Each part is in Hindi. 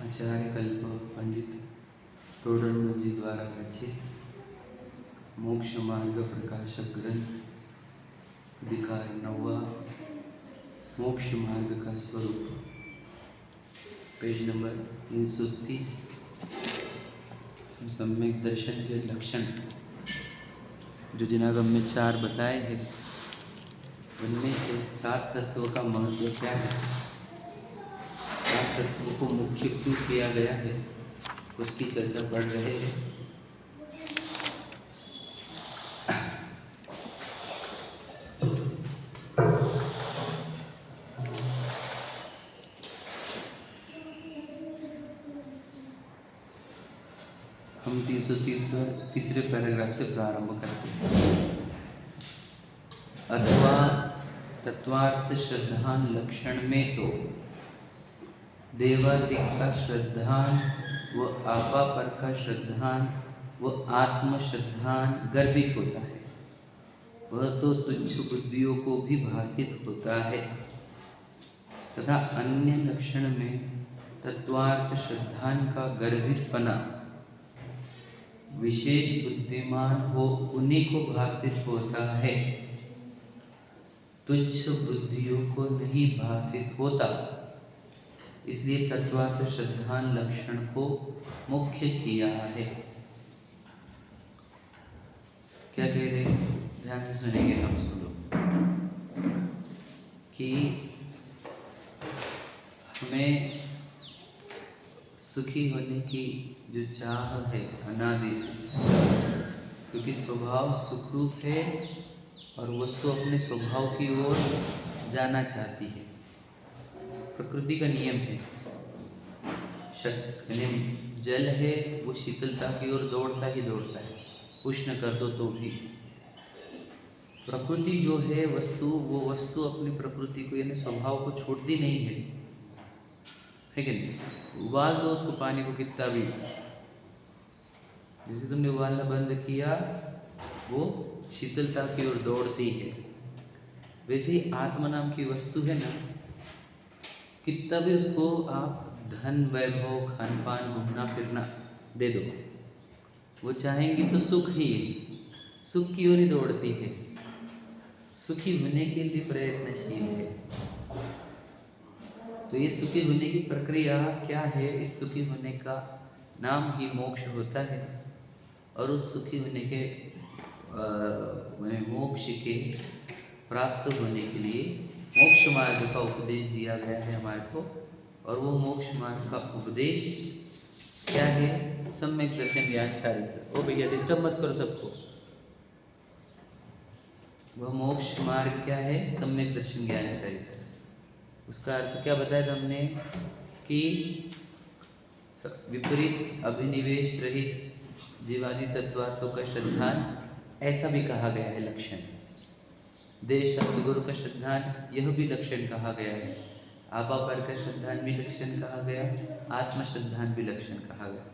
आचार्य कल्प पंडित टोडरमल जी द्वारा रचित मोक्ष मार्ग प्रकाशक ग्रंथ अधिकार 9वां मोक्ष मार्ग का स्वरूप, पेज नंबर 330। सम्यक दर्शन के लक्षण जो जिनागम में 4 बताए हैं, उनमें से 7 तत्वों का महत्व क्या है, 7 तत्वों को मुख्य क्यों किया गया है, उसकी चर्चा पढ़ रहे हैं। हम 330 पर तीसरे पैराग्राफ से प्रारंभ करते हैं। अथवा तत्वार्थ श्रद्धान लक्षण में तो देवादिक का श्रद्धान व आपापर का श्रद्धान व आत्म श्रद्धान गर्भित होता है, वह तो तुच्छ बुद्धियों को भी भासित होता है। तथा अन्य लक्षण में तत्वार्थ श्रद्धान का गर्भितपना विशेष बुद्धिमान हो उन्हीं को भासित होता है, तुच्छ बुद्धियों को नहीं भासित होता। इसलिए तत्वार्थ श्रद्धान लक्षण को मुख्य किया है। क्या कह रहे हैं, ध्यान से सुनेंगे हम सब लोग कि हमें सुखी होने की जो चाह है अनादि से, क्योंकि स्वभाव सुखरूप है और वस्तु अपने स्वभाव की ओर जाना चाहती है। प्रकृति का नियम है, जल है वो शीतलता की ओर दौड़ता ही दौड़ता है, उष्ण कर दो तो भी। प्रकृति जो है वस्तु, वो वस्तु अपनी प्रकृति को यानी स्वभाव को छोड़ती नहीं है कि नहीं। उबाल दो उसको पानी को कितना भी, जैसे तुमने उबालना बंद किया वो शीतलता की ओर दौड़ती है, वैसे ही आत्मा नाम की वस्तु है ना, कितना भी उसको आप धन वैभव खान पान घूमना फिरना दे दो, वो चाहेंगी तो सुख ही है, सुख की ओर ही दौड़ती है, सुखी होने के लिए प्रयत्नशील है। तो ये सुखी होने की प्रक्रिया क्या है, इस सुखी होने का नाम ही मोक्ष होता है। और उस सुखी होने के मोक्ष के प्राप्त होने के लिए मोक्ष मार्ग का उपदेश दिया गया है हमारे को। और वो मोक्ष मार्ग का उपदेश क्या है, सम्यक दर्शन ज्ञान चारित्र। ओ भैया डिस्टर्ब मत करो सबको। वह मोक्ष मार्ग क्या है, सम्यक दर्शन ज्ञान चारित्र। उसका अर्थ क्या बताया था हमने कि विपरीत अभिनिवेश रहित जीवादि तत्वार्थों का श्रद्धान, ऐसा भी कहा गया है लक्षण। देश गुरु का श्रद्धान, यह भी लक्षण कहा गया है। आपापर का श्रद्धान भी लक्षण कहा गया, आत्म श्रद्धान भी लक्षण कहा गया।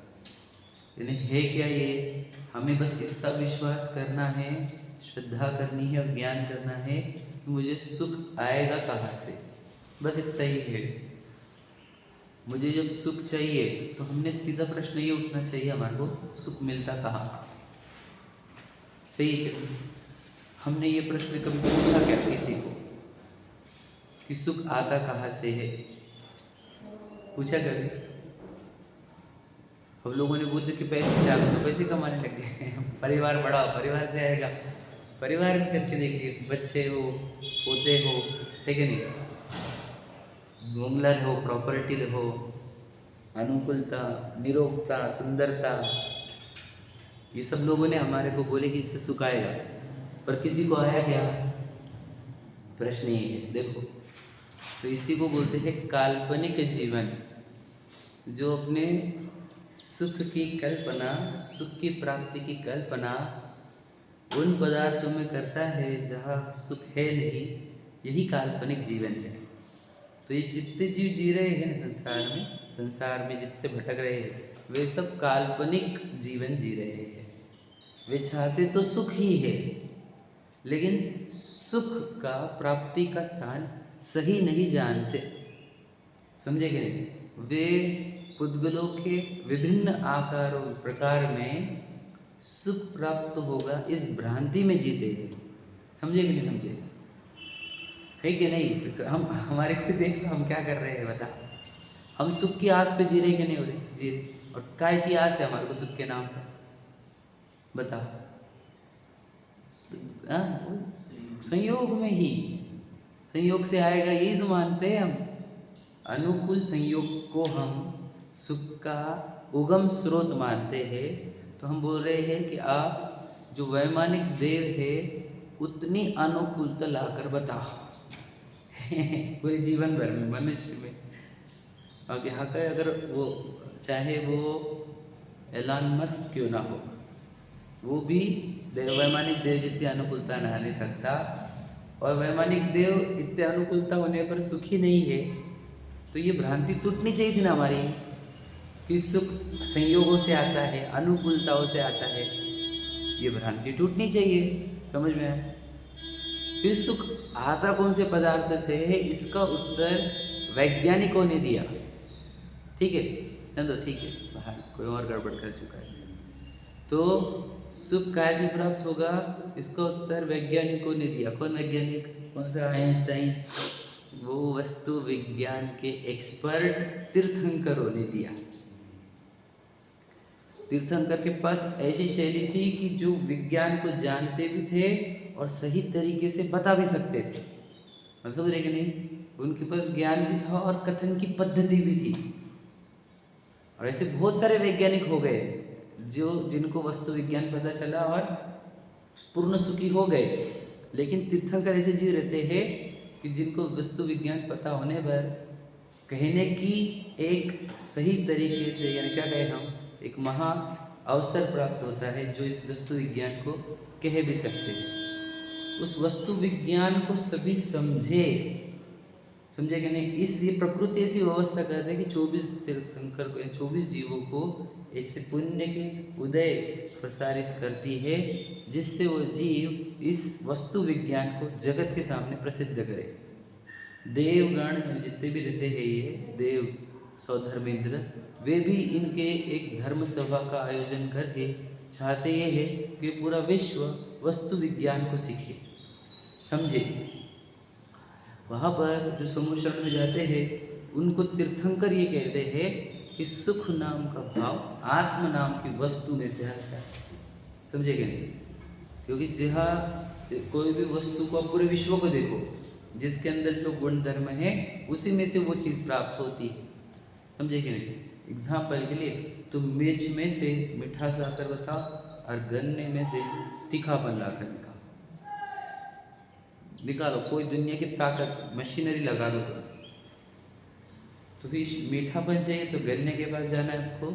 यानी है क्या ये, हमें बस इतना विश्वास करना है, श्रद्धा करनी है और ज्ञान करना है कि मुझे सुख आएगा कहाँ से, बस इतना ही है। मुझे जब सुख चाहिए तो हमने सीधा प्रश्न ये उठना चाहिए हमारे को, सुख मिलता कहाँ। सही है, हमने ये प्रश्न कभी पूछा क्या किसी को कि सुख आता कहाँ से है, पूछा कभी? हम लोगों ने बुद्ध के पैसे से आता तो पैसे कमाने लग गए। परिवार बड़ा, परिवार से आएगा, परिवार में करके देखिए, बच्चे हो, पोते हो, है कि नहीं, बंगला रहो, प्रॉपर्टी रहो, अनुकूलता, निरोगता, सुंदरता, ये सब लोगों ने हमारे को बोले कि इससे सुख आएगा, पर किसी को आया क्या, प्रश्न ये है। देखो, तो इसी को बोलते हैं काल्पनिक जीवन, जो अपने सुख की कल्पना, सुख की प्राप्ति की कल्पना उन पदार्थों में करता है जहाँ सुख है नहीं, यही काल्पनिक जीवन है। तो ये जितने जीव जी रहे हैं संसार में जितने भटक रहे हैं, वे सब काल्पनिक जीवन जी रहे हैं। वे चाहते तो सुख ही है, लेकिन सुख का प्राप्ति का स्थान सही नहीं जानते, समझे कि नहीं। वे पुद्गलों के विभिन्न आकारों प्रकार में सुख प्राप्त होगा इस भ्रांति में जीते हैं। समझे कि नहीं समझे? है कि नहीं? हम हमारे को देख लो, हम क्या कर रहे हैं बता। हम सुख की आस पे जी रहे कि नहीं हो रहे? जी रहे। और काय की आस है हमारे को सुख के नाम पर? बता। संयोग में ही, संयोग से आएगा यही तो मानते हैं हम। अनुकूल संयोग को हम सुख का उगम स्रोत मानते हैं। तो हम बोल रहे हैं कि आप जो वैमानिक देव है उतनी अनुकूलता लाकर बताओ पूरे जीवन भर में मनुष्य में। और यहाँ का अगर वो चाहे वो एलन मस्क क्यों ना हो, वो भी वैमानिक देव जितनी अनुकूलता नहा नहीं सकता। और वैमानिक देव इतने अनुकूलता होने पर सुखी नहीं है। तो ये भ्रांति टूटनी चाहिए थी ना हमारी कि सुख संयोगों से आता है, अनुकूलताओं से आता है। ये भ्रांति टूटनी चाहिए। समझ में आया? फिर सुख आता कौन से पदार्थ से है, इसका उत्तर वैज्ञानिकों ने दिया। ठीक है, चलो ठीक है, बाहर कोई और गड़बड़ कर चुका है। तो सुख कैसे प्राप्त होगा, इसका उत्तर वैज्ञानिकों ने दिया। कौन वैज्ञानिक? कौन सा? आइंस्टाइन। वो वस्तु विज्ञान के एक्सपर्ट तीर्थंकरों ने दिया। तीर्थंकर के पास ऐसी शैली थी कि जो विज्ञान को जानते भी थे और सही तरीके से बता भी सकते थे। मतलब समझ रहे कि नहीं? उनके पास ज्ञान भी था और कथन की पद्धति भी थी। और ऐसे बहुत सारे वैज्ञानिक हो गए जिनको वस्तु विज्ञान पता चला और पूर्ण सुखी हो गए। लेकिन तीर्थंकर ऐसे जीव रहते हैं कि जिनको वस्तु विज्ञान पता होने पर कहने की एक सही तरीके से, यानी क्या कहें हम, एक महा अवसर प्राप्त होता है जो इस वस्तु विज्ञान को कह भी सकते हैं। उस वस्तु विज्ञान को सभी समझे कि नहीं, इसलिए प्रकृति ऐसी व्यवस्था करते हैं कि 24 तीर्थंकर को, 24 जीवों को ऐसे पुण्य के उदय प्रसारित करती है जिससे वो जीव इस वस्तु विज्ञान को जगत के सामने प्रसिद्ध करे। देवगण जितने भी रहते हैं, ये देव सौधर्मेंद्र, वे भी इनके एक धर्म सभा का आयोजन करके चाहते ये है कि पूरा विश्व वस्तु विज्ञान को सीखे, समझे। वहाँ पर जो समूह शरण में जाते हैं उनको तीर्थंकर ये कहते हैं कि सुख नाम का भाव आत्म नाम की वस्तु में से आता है। समझे क्या? क्योंकि जहाँ कोई भी वस्तु को, पूरे विश्व को देखो, जिसके अंदर जो गुण धर्म है उसी में से वो चीज़ प्राप्त होती है। समझे कि नहीं? एग्जाम्पल के लिए तुम मिर्च में से मिठास लाकर बताओ और गन्ने में से तीखापन लाकर निकालो। कोई दुनिया की ताकत मशीनरी लगा दो तो फिर मीठापन चाहिए तो गन्ने के पास जाना है आपको,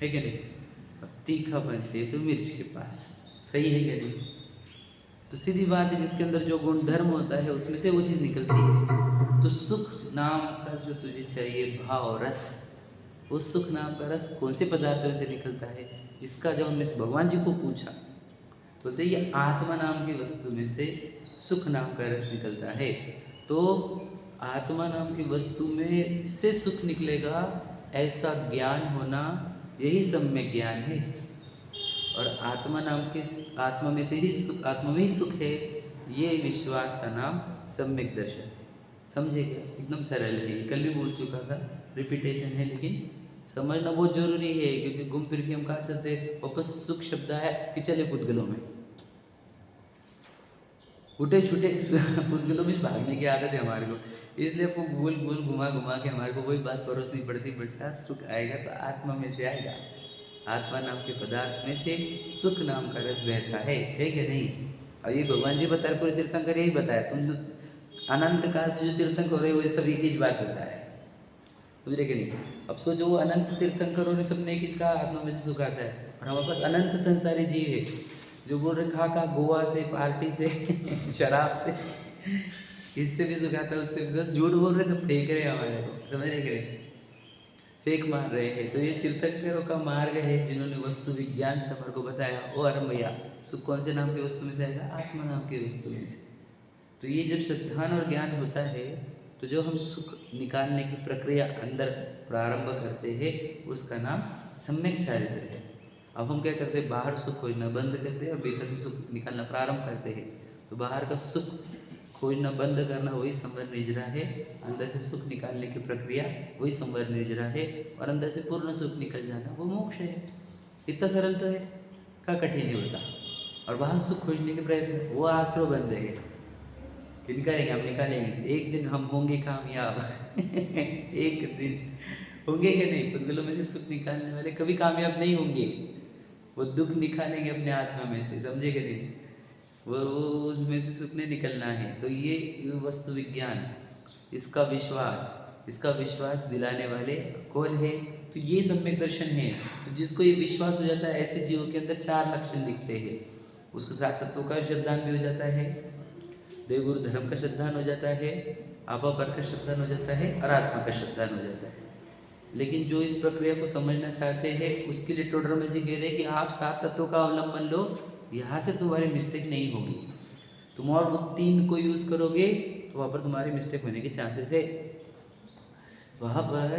है कि नहीं? अब तीखापन चाहिए तो मिर्च के पास। सही है कि नहीं? तो सीधी बात है, जिसके अंदर जो गुण धर्म होता है उसमें से वो चीज़ निकलती है। तो सुख नाम का जो तुझे चाहिए भाव रस, वो सुख नाम का रस कौन से पदार्थों से निकलता है? इसका जब हमने भगवान जी को पूछा तो बोलते ये आत्मा नाम की वस्तु में से सुख नाम का रस निकलता है। तो आत्मा नाम की वस्तु में से सुख निकलेगा, ऐसा ज्ञान होना यही सम्यक ज्ञान है। और आत्मा नाम के आत्मा में से ही सुख, आत्मा में ही सुख है, ये विश्वास का नाम सम्यक दर्शन है। समझे क्या? एकदम सरल है। कल भी बोल चुका था, रिपीटेशन है, लेकिन समझना बहुत जरूरी है। क्योंकि घूम फिर के हम कहाँ चलते, वापस सुख शब्द है कि चले पुद्गलों में, उठे छूटे पुद्गलों में भागने की आदत है हमारे को। इसलिए आपको गोल गोल घुमा घुमा के हमारे को वही बात परोसनी पड़ती। बेटा सुख आएगा तो आत्मा में से आएगा, आत्मा नाम के पदार्थ में से सुख नाम का रस बहता है कि नहीं? और ये भगवान जी बताए, पूरे तीर्थंकर यही बताया। तुम अनंत काल से जो तीर्थंकर हो रहे वो सब एक ही बात बताया, समझ रहे कि नहीं? अब सोचो, वो अनंत तीर्थंकरों ने सबने एक ही कहा आत्मा में से सुख आता है, और हमारे पास अनंत संसारी जीव है जो बोल रहे खा गोवा से, पार्टी से शराब से, इससे भी सुख आता है, उससे भी। सब झूठ बोल रहे, सब फेंक रहे हैं हमारे को, समझ रहे कि नहीं? फेंक मार रहे हैं। तो ये तीर्थंकरों का मार्ग है जिन्होंने वस्तु विज्ञान से हमारे को बताया। ओ अरे भैया, सुख कौन से नाम की वस्तु में से आएगा? आत्मा नाम की वस्तु में से। तो ये जब श्रद्धान और ज्ञान होता है तो जो हम सुख निकालने की प्रक्रिया अंदर प्रारंभ करते हैं उसका नाम सम्यक चारित्र है। अब हम क्या करते हैं, बाहर सुख खोजना बंद करते हैं और भीतर से सुख निकालना प्रारंभ करते हैं। तो बाहर का सुख खोजना बंद करना वही संवर निजरा है, अंदर से सुख निकालने की प्रक्रिया वही संवर निजरा है, और अंदर से पूर्ण सुख निकल जाना वो मोक्ष है। इतना सरल तो है, क्या कठिन है बता। और बाहर सुख खोजने के प्रयत्न वो आश्रय बंद है कि निकालेंगे, हम निकालेंगे, एक दिन हम होंगे कामयाब एक दिन होंगे कि नहीं, पुद्गलों में से सुख निकालने वाले कभी कामयाब नहीं होंगे। वो दुख निकालेंगे अपने आत्मा में से, समझे कि नहीं, वो उसमें से सुख नहीं निकलना है। तो ये वस्तु विज्ञान, इसका विश्वास दिलाने वाले कौन है, तो ये सम्यक दर्शन है। तो जिसको ये विश्वास हो जाता है, ऐसे जीवों के अंदर 4 लक्षण दिखते हैं। उसको 7 तत्वों का श्रद्धान भी हो जाता है, देव गुरु धर्म का श्रद्धान हो जाता है, आपा पर का श्रद्धान हो जाता है, और आत्मा का श्रद्धान हो जाता है। लेकिन जो इस प्रक्रिया को समझना चाहते हैं उसके लिए टोडरमल जी कह रहे हैं कि आप 7 तत्वों का अवलंबन लो, यहाँ से तुम्हारी मिस्टेक नहीं होगी। तुम और वो 3 को यूज़ करोगे तो वहाँ पर तुम्हारी मिस्टेक होने के चांसेस है। वहाँ पर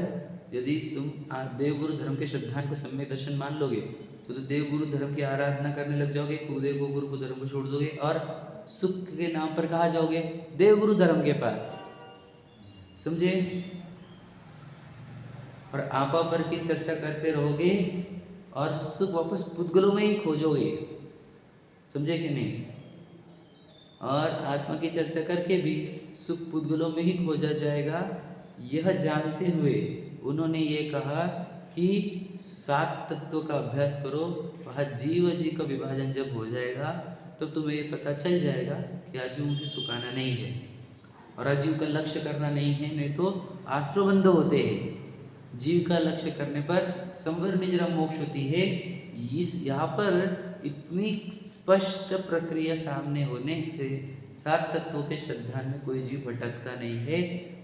यदि तुम देव गुरु धर्म के श्रद्धान को सम्यक दर्शन मान लोगे तो देव गुरु धर्म की आराधना करने लग जाओगे, कुलदेव को गुरु को धर्म को छोड़ दोगे और सुख के नाम पर कहाँ जाओगे, देव गुरु धर्म के पास, समझे। और आपा पर की चर्चा करते रहोगे और सुख वापस पुद्गलों में ही खोजोगे, समझे कि नहीं। और आत्मा की चर्चा करके भी सुख पुद्गलों में ही खोजा जाएगा। यह जानते हुए उन्होंने ये कहा कि 7 तत्वों का अभ्यास करो, वह जीव का विभाजन जब हो जाएगा तो तुम्हें ये पता चल जाएगा कि आजीवों से सुखाना नहीं है और आजीव का लक्ष्य करना नहीं है, नहीं तो आश्रयबंध होते हैं। जीव का लक्ष्य करने पर संवर निजरा मोक्ष होती है। यहाँ पर इतनी स्पष्ट प्रक्रिया सामने होने से 7 तत्वों के श्रद्धान में कोई जीव भटकता नहीं है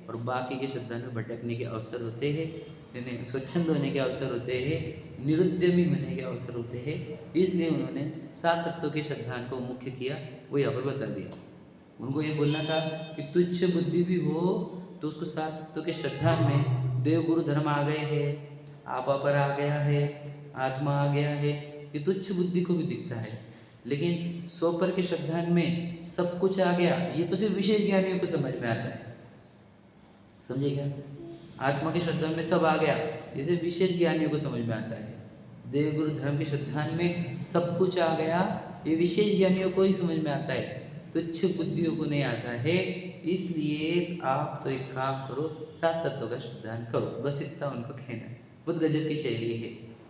और बाकी के श्रद्धान में भटकने के अवसर होते हैं, यानी स्वच्छंद होने के अवसर होते हैं, निरुद्यमी होने के अवसर होते हैं। इसलिए उन्होंने 7 तत्वों के श्रद्धान को मुख्य किया, वो यहाँ पर बता दिया। उनको ये बोलना था कि तुच्छ बुद्धि भी हो तो उसको 7 तत्वों के श्रद्धान में देव गुरु धर्म आ गए हैं, आपा पर आ गया है, आत्मा आ गया है, ये तुच्छ बुद्धि को भी दिखता है। लेकिन सोपर के श्रद्धान में सब कुछ आ गया, ये तो सिर्फ विशेष ज्ञानियों को समझ में आता है, समझे क्या। आत्मा के श्रद्धान में सब आ गया, ये सिर्फ विशेष ज्ञानियों को समझ में आता है। देव गुरु धर्म के श्रद्धान में सब कुछ आ गया, ये विशेष ज्ञानियों को ही समझ में आता है, तुच्छ बुद्धियों को नहीं आता है। इसलिए आप तो एक काम करो, 7 तत्वों का श्रद्धान करो, बस इतना उनको कहना। बहुत गजब की शैली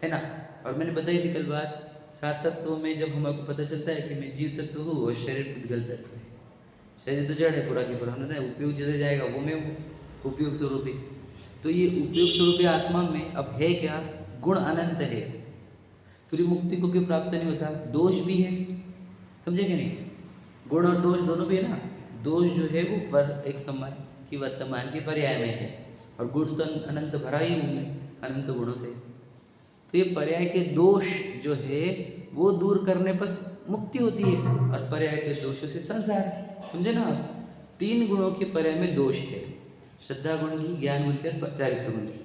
है ना। और मैंने बताई थी कल बात, 7 तत्वों में जब हमको पता चलता है कि मैं जीव तत्व हूँ और शरीर पुद्गल तत्व है, शरीर तो जड़ है पूरा की पूरा, हमने उपयोग जैसे जाएगा वो मैं उपयोग स्वरूपी। तो ये उपयोग स्वरूपी आत्मा में अब है क्या, गुण अनंत है, फिर मुक्ति को क्यों प्राप्त नहीं होता, दोष भी है, समझे कि नहीं। गुण और दोष दोनों भी है ना। दोष जो है वो एक समय की वर्तमान के पर्याय में है और गुण तो अनंत भरा ही हूँ मैं अनंत गुणों से। तो ये पर्याय के दोष जो है वो दूर करने पर मुक्ति होती है और पर्याय के दोषों से संसार है, समझे ना आप। 3 गुणों के पर्याय में दोष है, श्रद्धा गुण की, ज्ञान गुण की और चारित्र गुण की,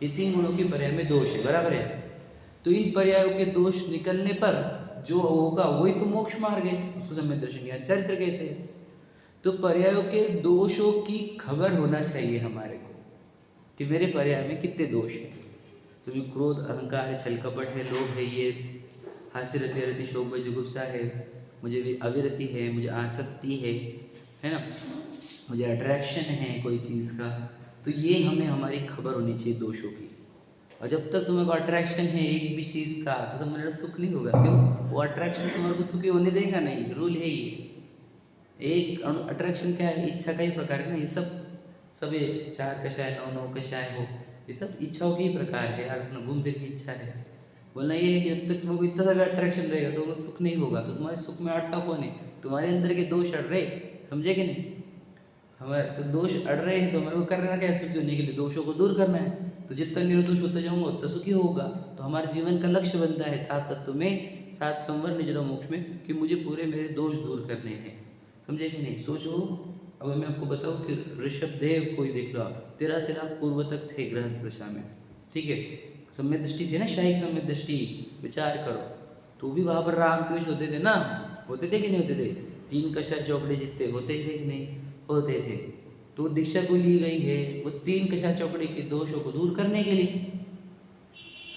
ये 3 गुणों के पर्याय में दोष है, बराबर है। तो इन पर्यायों के दोष निकलने पर जो होगा वही तो मोक्ष मार्ग है, उसको सम्यक दर्शन ज्ञान चारित्र कहते हैं। तो पर्यायों के दोषों की खबर होना चाहिए हमारे को कि मेरे पर्याय में कितने दोष हैं। तो जो क्रोध, अहंकार है, छल कपट है, लोभ है, ये हास्य रति रति शोभ जुगुप्सा है, मुझे भी अविरति है, मुझे आसक्ति है ना, मुझे अट्रैक्शन है कोई चीज़ का, तो ये हमें हमारी खबर होनी चाहिए दोषों की। और जब तक तुम्हें को अट्रैक्शन है एक भी चीज़ का तो समझ लो सुख नहीं होगा। क्यों, वो अट्रैक्शन तुम्हारे को सुखी होने देगा नहीं, रूल है ये। एक अट्रैक्शन क्या है, इच्छा का ही प्रकार है ना, ये सब ये 4 कषाय 9 कषाय हो, ये सब इच्छाओं के ही प्रकार है यार, अपना घूम फिर की इच्छा है। बोलना ये है कि जब तक तुमको इतना सा अट्रैक्शन रहेगा तो वो सुख नहीं होगा। तो तुम्हारे सुख में अड़ता कौन है, तुम्हारे अंदर के दोष अड़ रहे, समझे कि नहीं। हमारे तो दोष अड़ रहे हैं तो हमारे को करना क्या है, सुखी होने के लिए दोषों को दूर करना है। तो जितना निर्दोष होता जाऊंगा उतना सुखी होगा। तो हमारे जीवन का लक्ष्य बनता है 7 तत्व में, 7 संवर निजरा मोक्ष में, कि मुझे पूरे मेरे दोष दूर करने हैं, समझे कि नहीं। सोचो अब मैं आपको बताऊं कि ऋषभ देव कोई देख लो आप 13 लाख पूर्व तक थे गृहस्थ दशा में, ठीक है। सम्यक दृष्टि थी ना, शाही सम्यक दृष्टि, विचार करो। तो भी वहाँ पर राग द्वेष होते थे ना, होते थे कि नहीं होते थे? 3 कषाय चौकड़े जितने होते थे कि नहीं होते थे? तो दीक्षा को ली गई है वो 3 कषाय चौकड़े के दोषों को दूर करने के लिए,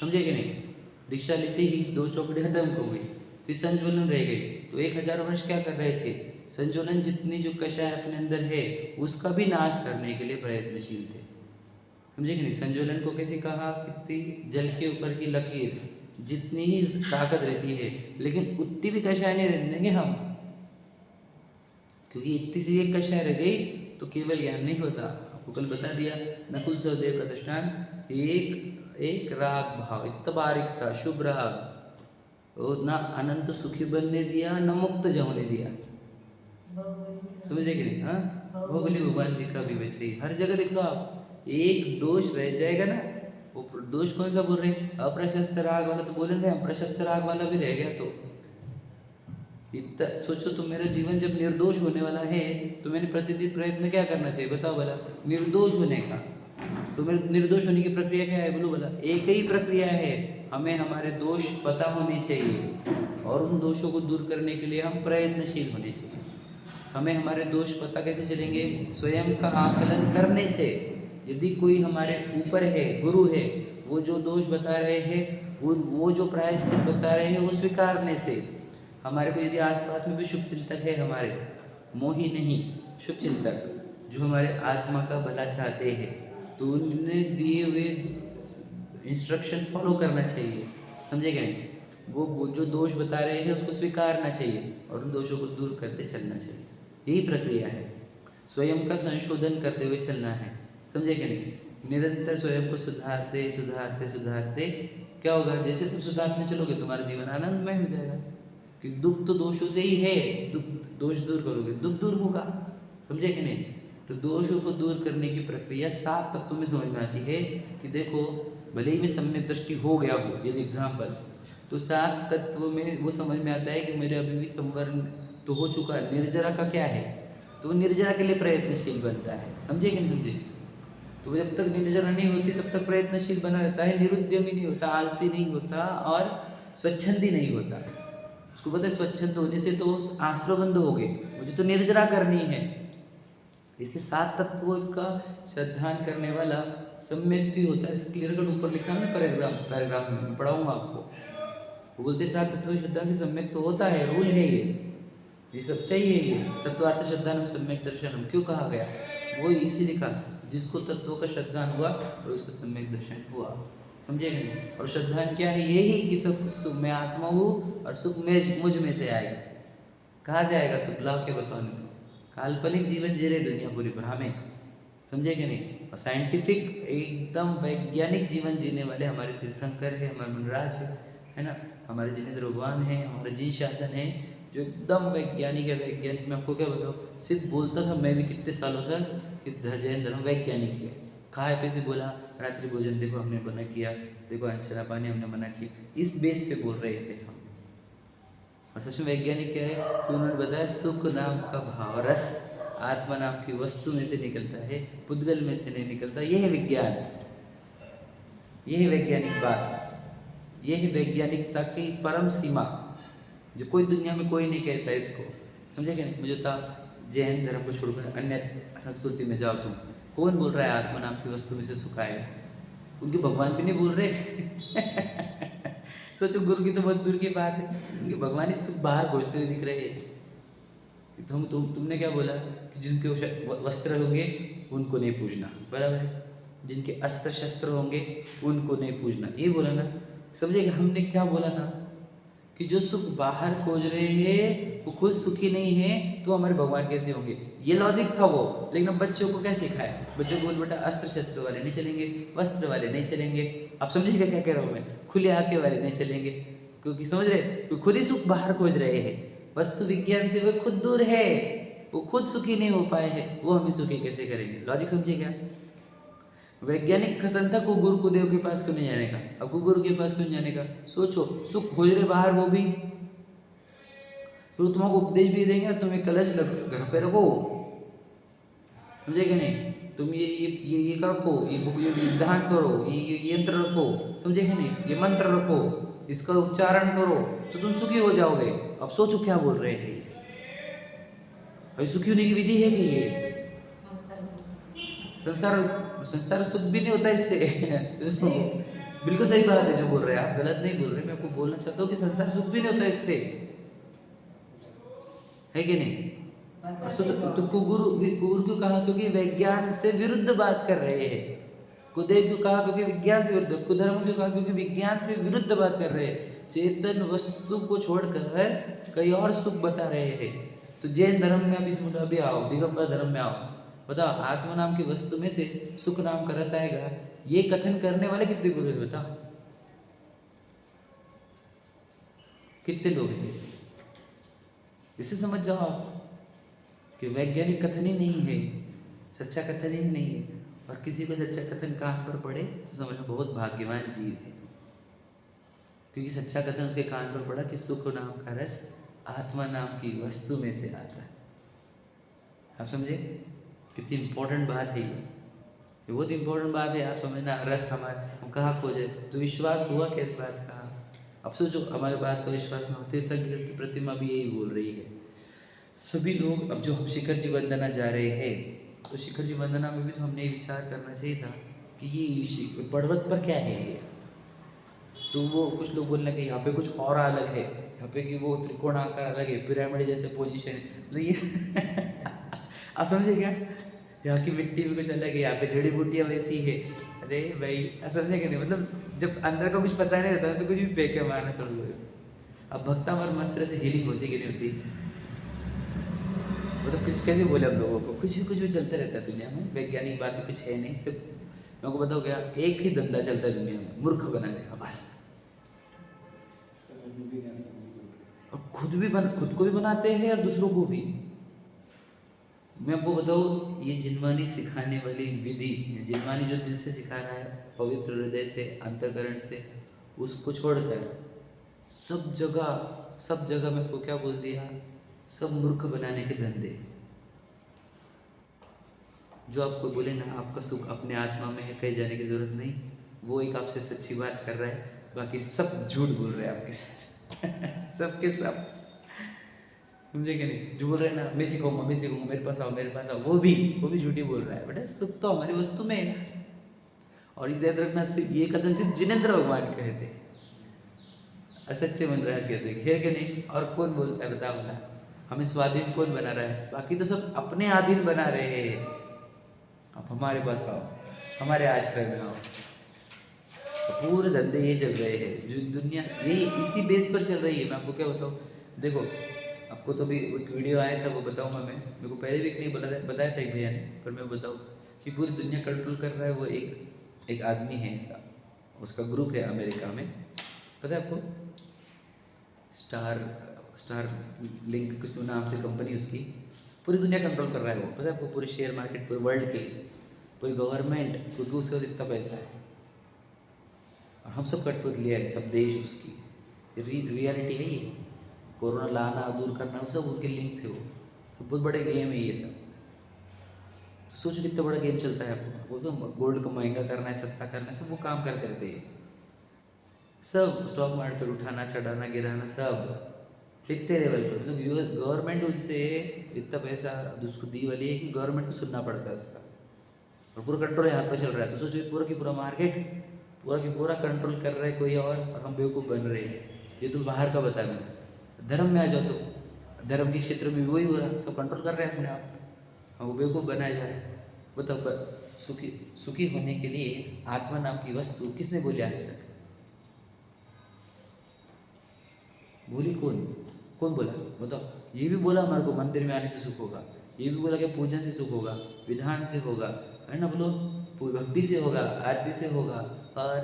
समझे कि नहीं? दीक्षा लेते ही 2 चौकड़े खत्म हो गई, फिर संज्वलन रह गई। तो 1000 वर्ष क्या कर रहे थे? संज्वलन जितनी जो कषाय अपने अंदर है उसका भी नाश करने के लिए प्रयत्नशील थे, समझे कि नहीं? संज्वलन को कैसे कहा? कितनी जल के ऊपर की लकीर, जितनी ही ताकत रहती है लेकिन उतनी भी कषाय नहीं रहने देंगे हम, क्योंकि इतनी सी एक कषाय रह गई तो केवल ज्ञान नहीं होता। आपको कल बता दिया नकुल सहदेव का दृष्टांत, एक राग भाव, इतना बारीक सा शुभ राग, वो ना अनंत सुखी बनने दिया न मुक्त होने दिया, समझे कि नहीं? हाँ, भोगली भगवान जी का भी वैसे ही, हर जगह देख लो आप, एक दोष रह जाएगा ना, वो दोष कौन सा बोल रहे हैं? अप्रशस्त राग वाला तो बोल रहे हैं, प्रशस्त राग वाला भी रह गया तो इतना सोचो। तो मेरा जीवन जब निर्दोष होने वाला है तो मैंने प्रतिदिन प्रयत्न क्या करना चाहिए बताओ भला? निर्दोष होने का। तो मेरे निर्दोष होने की प्रक्रिया क्या है बोलो भला? एक ही प्रक्रिया है, हमें हमारे दोष पता होने चाहिए और उन दोषों को दूर करने के लिए हम प्रयत्नशील होने चाहिए। हमें हमारे दोष पता कैसे चलेंगे? स्वयं का आकलन करने से। यदि कोई हमारे ऊपर है, गुरु है, वो जो दोष बता रहे हैं, वो जो प्रायश्चित बता रहे हैं, वो स्वीकारने से। हमारे को यदि आसपास में भी शुभ चिंतक है, हमारे मोही नहीं, शुभ चिंतक जो हमारे आत्मा का भला चाहते हैं, तो उन्हें दिए हुए इंस्ट्रक्शन फॉलो करना चाहिए, समझे क्या नहीं? वो जो दोष बता रहे हैं उसको स्वीकारना चाहिए और उन दोषों को दूर करते चलना चाहिए। यही प्रक्रिया है, स्वयं का संशोधन करते हुए चलना है, समझे क्या नहीं? निरंतर स्वयं को सुधारते सुधारते सुधारते क्या होगा? जैसे तुम सुधारने चलोगे तुम्हारा जीवन आनंदमय हो जाएगा, कि दुख तो दोषों से ही है, दुख दोष दूर करोगे दुख दूर होगा, समझे कि नहीं? तो दोषों को दूर करने की प्रक्रिया 7 तत्वों में समझ में आती है। कि देखो, भले ही मैं सम्यक दृष्टि हो गया हो यदि एग्जाम्पल, तो 7 तत्वों में वो समझ में आता है कि मेरे अभी भी संवरण तो हो चुका है। निर्जरा का क्या है? तो निर्जरा के लिए प्रयत्नशील बनता है, समझे कि नहीं समझे? तो जब तक निर्जरा नहीं होती तब तक प्रयत्नशील बना रहता है, निरुद्यमी नहीं होता, आलसी नहीं होता और स्वच्छंदी नहीं होता। उसको पता है स्वच्छंद होने से तो आश्रयबंद हो गए, मुझे तो निर्जरा करनी है। इसलिए 7 तत्वों का श्रद्धान करने वाला सम्यक्ति होता है। ऐसे क्लियर कट ऊपर लिखा है पैराग्राफ में पढ़ाऊंगा आपको। वो बोलते 7 तत्वों की श्रद्धा से सम्यक तो होता है, रूल है ये सब चाहिए। ये तत्वार्थ श्रद्धानम सम्यक दर्शनम क्यों कहा गया? वो इसीलिए कहा जिसको तत्वों का श्रद्धान हुआ और उसको सम्यक दर्शन हुआ, समझे नहीं? और श्रद्धान क्या है? यही कि सब सुख मैं आत्मा हूँ और सुख में मुझ में से आएगा। कहाँ से आएगा सुख? लाओ के बताओ नहीं तो। काल्पनिक जीवन जी रहे दुनिया पूरी, भ्रामिक, समझे कि नहीं? और साइंटिफिक एकदम वैज्ञानिक जीवन जीने वाले हमारे तीर्थंकर है, हमारे मनराज है ना, हमारे जिनेंद्र भगवान है, हमारे जी शासन है, जो एकदम वैज्ञानिक है। वैज्ञानिक मैं आपको क्या बताऊँ, सिर्फ बोलता था मैं भी कितने सालों तक कि जैन धर्म वैज्ञानिक है। खाए पे से बोला रात्रि भोजन देखो हमने मना किया, देखो अंचला पानी हमने मना किया, इस बेस पे बोल रहे थे हम। और सच में वैज्ञानिक क्या है कि उन्होंने बताया सुख नाम का भाव रस आत्मा नाम की वस्तु में से निकलता है, पुद्गल में से नहीं निकलता। यह है विज्ञान, यह है वैज्ञानिक बात, यह है वैज्ञानिकता की परम सीमा, जो कोई दुनिया में कोई नहीं कहता इसको, समझे क्या नहीं? मुझे था जैन धर्म को छोड़कर अन्य संस्कृति में जाओ तुम, कौन बोल रहा है आत्मा नाम की वस्तु में से सुख आएगा? उनके भगवान भी नहीं बोल रहे सोचो, गुरु की तो बहुत दूर की बात है, उनके भगवान ही सुख बाहर खोजते हुए दिख रहे हैं। तुमने क्या बोला कि जिनके वस्त्र होंगे उनको नहीं पूजना, बराबर है? जिनके अस्त्र शस्त्र होंगे उनको नहीं पूजना, ये बोला ना, समझे? हमने क्या बोला था कि जो सुख बाहर खोज रहे हैं वो खुद सुखी नहीं है, तो हमारे भगवान कैसे होंगे? ये लॉजिक था वो। लेकिन अब बच्चों को क्या सिखाया? बच्चों को बोल बेटा अस्त्र शस्त्र वाले नहीं चलेंगे, वस्त्र वाले नहीं चलेंगे। आप समझिएगा क्या कह रहा हूँ मैं? खुले आंखें वाले नहीं चलेंगे, क्योंकि समझ रहे, क्योंकि खुद ही सुख बाहर खोज रहे हैं। वस्तु विज्ञान से वो खुद दूर है, वो खुद सुखी नहीं हो पाए हैं, वो हमें सुखी कैसे करेंगे? लॉजिक समझिए क्या? वैज्ञानिक खतन था को गुरु को देव के पास क्यों नहीं जाने का? अब गुरु के पास क्यों नहीं जाने का? सोचो, सुख खोज रहे बाहर वो भी, फिर तुमको उपदेश भी देंगे, तुम्हें कलश घर पे रखो, समझे कि नहीं? तुम ये रखो, ये विधान करो, ये यंत्र रखो, समझे कि नहीं? ये मंत्र रखो, इसका उच्चारण करो तो तुम सुखी हो जाओगे। अब सोचो क्या बोल रहे हैं ये? भाई सुखी होने की विधि है कि ये संसार संसार सुख भी नहीं होता इससे। बिल्कुल सही बात है जो बोल रहे हैं आप, गलत नहीं बोल रहे। मैं आपको बोलना चाहता हूँ कि संसार सुख भी नहीं होता इससे, है कि नहीं? और सोचो तो कुबूर क्यों कहा? क्योंकि विज्ञान से विरुद्ध बात कर रहे हैं। कुदे क्यों कहा? क्योंकि विज्ञान से विरुद्ध। कुधर्म क्यों कहा? क्योंकि विज्ञान से विरुद्ध बात कर रहे हैं। चेतन वस्तु को छोड़कर कहीं और सुख बता रहे हैं। तो जैन धर्म में अभी इसमें अभी आओ, दिगंबर धर्म में आओ, बताओ आत्मा नाम की वस्तु में से सुख नाम का रस आएगा। ये कथन करने वाले कितने गुरु हैं बताओ? कितने लोग हैं? इसे समझ जाओ आप कि वैज्ञानिक कथन ही नहीं है, सच्चा कथन ही नहीं है। और किसी को सच्चा कथन कान पर पड़े तो समझो बहुत भाग्यवान जीव है, क्योंकि सच्चा कथन उसके कान पर पड़ा कि सुख नाम का रस आत्मा नाम की वस्तु में से आता है। आप समझे कितनी इम्पोर्टेंट बात है ये बहुत इम्पोर्टेंट बात है। आप समझना, रस हमारे हम कहाँ खोजे तो विश्वास हुआ क्या इस बात का? अब सोचो हमारे बात का विश्वास ना हो, तीर्थंकर की प्रतिमा भी यही बोल रही है। सभी लोग अब जो हम शिखर जी वंदना जा रहे हैं, तो शिखर जी वंदना में भी तो हमने विचार करना चाहिए था कि ये पर्वत पर क्या है ये। तो वो कुछ लोग बोलने कि यहाँ पे कुछ और अलग है, यहाँ पे कि वो त्रिकोणाकार अलग है, पिरामिड जैसे पोजीशन है, मतलब ये आप समझे क्या? यहाँ की मिट्टी भी कुछ अलग है, यहाँ पे जड़ी बूटियाँ वैसी है। अरे भाई आप समझे क्या नहीं? मतलब जब अंदर का कुछ पता नहीं रहता तो कुछ भी फेंक के मारना छोड़ दो। अब भक्तामर मंत्र से हीलिंग होती कि नहीं होती? मतलब कैसे बोले हम लोगों को? कुछ भी चलते रहता है दुनिया में, वैज्ञानिक बातें कुछ है नहीं। सिर्फ मेरे को बताओ क्या, एक ही धंधा चलता है दुनिया में, मूर्ख बनाने का बस। और खुद को भी बनाते हैं और दूसरों को भी। मैं आपको बताऊँ, ये जिनवानी सिखाने वाली विधि, जिनवानी जो दिल से सिखा रहा है, पवित्र हृदय से, अंतःकरण से, उसको छोड़कर सब जगह मैं आपको क्या बोल दिया? सब मूर्ख बनाने के धंधे। जो आपको बोले ना आपका सुख अपने आत्मा में है, कहीं जाने की जरूरत नहीं, वो एक आपसे सच्ची बात कर रहा है, बाकी सब झूठ बोल रहे हैं आपके साथ। सबके सब, समझे कि नहीं? जो बोल रहे हैं ना मैं सीखूंगा मेरे पास आओ, वो भी झूठी बोल रहा है। बेटा सुख तो हमारी वस्तु में है ना। और याद रखना, सिर्फ ये कथन सिर्फ जिनेंद्र भगवान कहे थे, असच्चे मनराज कहते हैं, है कि नहीं? और कौन बोलता है बताओ ना? हमें स्वाधीन कौन बना रहा है? बाकी तो सब अपने अधीन बना रहे हैं। आप हमारे पास आओ, हमारे आश्रय में आओ। तो पूरे धंधे ये चल रहे हैं, जो दुनिया यही इसी बेस पर चल रही है। मैं आपको क्या बताऊँ, देखो आपको तो भी एक वीडियो आया था, वो बताऊँगा मैं। मेरे को पहले भी नहीं बताया था एक भैया ने, पर मैं बताऊँ कि पूरी दुनिया कंट्रोल कर रहा है वो एक आदमी है ऐसा, उसका ग्रुप है अमेरिका में, पता है आपको? स्टार लिंक कुछ तो नाम से कंपनी उसकी, पूरी दुनिया कंट्रोल कर रहा है वो, पता है आपको? पूरे शेयर मार्केट, पूरे वर्ल्ड के, पूरी गवर्नमेंट, क्योंकि उसके पास इतना पैसा है और हम सब कठपुतलियाँ है, सब देश उसकी। रियलिटी है ये। कोरोना लाना दूर करना वो सब उनके लिंक थे, वो सब बहुत बड़े गेम है ये सब। तो सोचो कितना बड़ा गेम चलता है। आपको वो तो गोल्ड को महंगा करना है, सस्ता करना है, सब वो काम करते रहते हैं। सब स्टॉक मार्केट पर उठाना चढ़ाना गिराना सब इतने लेवल पर, मतलब गवर्नमेंट उनसे इतना पैसा उसको दी वाली है कि गवर्नमेंट को सुनना पड़ता है उसका, और पूरा कंट्रोल हाथ पे चल रहा है। तो सोचो पूरा की पूरा मार्केट पूरा की पूरा कंट्रोल कर रहा है कोई और हम बेवकूफ़ बन रहे हैं। ये तो बाहर का बता मैं, धर्म में आ जाओ तो धर्म के क्षेत्र में भी वही हो रहा है, सब कंट्रोल कर रहे हैं अपने आप, वो बेवकूफ़ बनाया जा रहा है। बताओ, सुखी होने के लिए आत्मा नाम की वस्तु किसने बोली आज तक? बोली कौन बोला बताओ? ये भी बोला हमारे को मंदिर में आने से सुख होगा, ये भी बोला कि पूजन से सुख होगा, विधान से होगा, है ना? बोलो भक्ति से होगा, आरती से होगा, और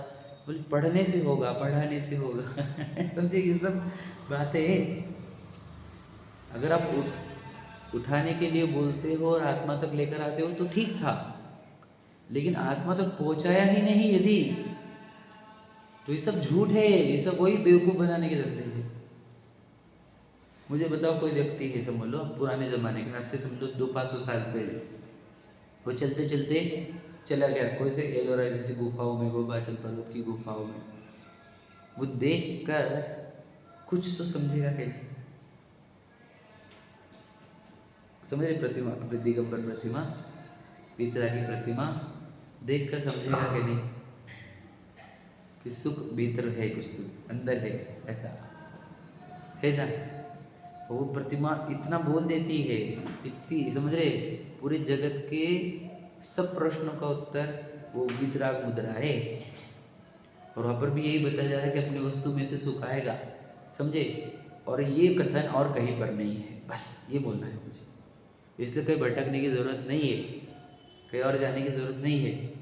बोले पढ़ने से होगा, पढ़ाने से होगा। समझे? ये सब बातें अगर आप उठाने के लिए बोलते हो और आत्मा तक लेकर आते हो तो ठीक था, लेकिन आत्मा तक पहुंचाया ही नहीं यदि, तो ये सब झूठ है, ये सब वही बेवकूफ़ बनाने के धंधे हैं। मुझे बताओ, कोई व्यक्ति है समझ लो पुराने ज़माने का, आज से समझ लो 200-500 साल पहले, वो चलते चलते चला गया कोई से एलोरा जैसी गुफाओं में, गोपाचल पर्वत की गुफाओं में। वो देख कर कुछ तो समझेगा कि नहीं, समझ रहे? प्रतिमा, अपनी दिगंबर प्रतिमा, पितरा की प्रतिमा देख कर समझेगा कि नहीं कि सुख भीतर है, कुछ तो अंदर है, ऐसा है ना? वो प्रतिमा इतना बोल देती है, इतनी, समझ रहे? पूरे जगत के सब प्रश्नों का उत्तर वो वितराग मुद्रा है। और वहाँ पर भी यही बताया जा रहा है कि अपनी वस्तु में से सुख आएगा, समझे? और ये कथन और कहीं पर नहीं है, बस ये बोलना है मुझे। इसलिए कहीं भटकने की ज़रूरत नहीं है, कहीं और जाने की ज़रूरत नहीं है।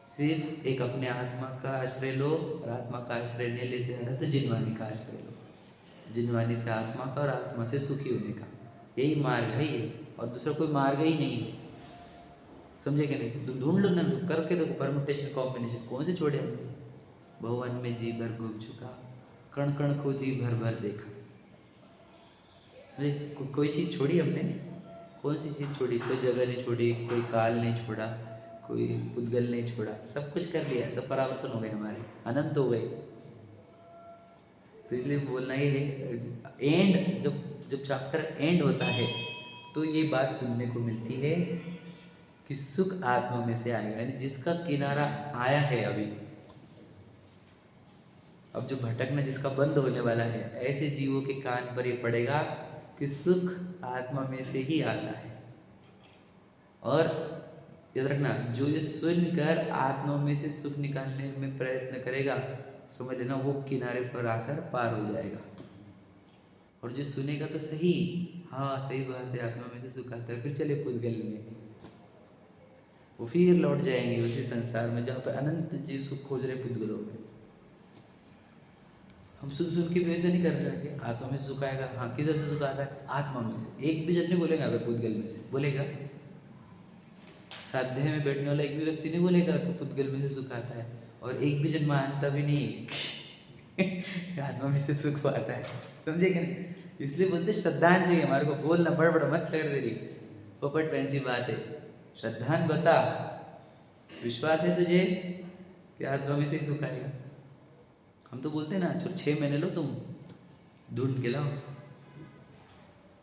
सिर्फ एक अपने आत्मा का आश्रय लो, और आत्मा का आश्रय नहीं लेते हैं तो जिनवानी का आश्रय लो। जिनवानी से आत्मा का और आत्मा से सुखी होने का, यही मार्ग है ये, और दूसरा कोई मार्ग ही नहीं है। समझे कि नहीं? तुम ढूंढ लो ना, तुम करके देखो परमुटेशन कॉम्बिनेशन, कौन से छोड़े हमने? भवन में जी भर घूम चुका, कण कण को जी भर भर देखा। कोई चीज़ छोड़ी हमने? कौन सी चीज़ छोड़ी? कोई जगह नहीं छोड़ी, कोई काल नहीं छोड़ा, कोई पुद्गल नहीं छोड़ा, सब कुछ कर लिया, सब परावर्तन हो गए हमारे, अनंत हो गए। तो इसलिए बोलना ये है, एंड जब जब चैप्टर एंड होता है तो ये बात सुनने को मिलती है कि सुख आत्मा में से आएगा, यानी जिसका किनारा आया है अभी, अब जो भटकना जिसका बंद होने वाला है, ऐसे जीवों के कान पर ये पड़ेगा कि सुख आत्मा में से ही आता है। और याद रखना, जो ये सुनकर आत्मा में से सुख निकालने में प्रयत्न करेगा, समझ लेना वो किनारे पर आकर पार हो जाएगा। और जो सुनेगा तो सही, हाँ सही बात है, आत्मा में से सुख आता है, फिर चले पुद्गल में, वो फिर लौट जाएंगे उसी संसार में जहाँ पे अनंत जी सुख खोज रहे पुद्गलों में। हम सुन सुन के भी वैसे नहीं कर रहे कि आत्मा में से सुख आएगा। हाँ, किधर से सुख आता है? आत्मा में से। एक भी जन नहीं बोलेगा अगर पुद्गल में से, बोलेगा? साध्य में बैठने वाला एक भी व्यक्ति नहीं बोलेगा कि पुद्गल में से सुख आता है, और एक भी जन मानता भी नहीं आत्मा में से सुख आता है। समझे कि नहीं? इसलिए बोलते श्रद्धान चाहिए हमारे को, बोलना बड़ मत कर दे रही, पोपट फैंसी बात है। श्रद्धान बता, विश्वास है तुझे कि आत्मा में से ही सुख आएगा? हम तो बोलते हैं ना, 6 महीने लो तुम, ढूंढ के लाओ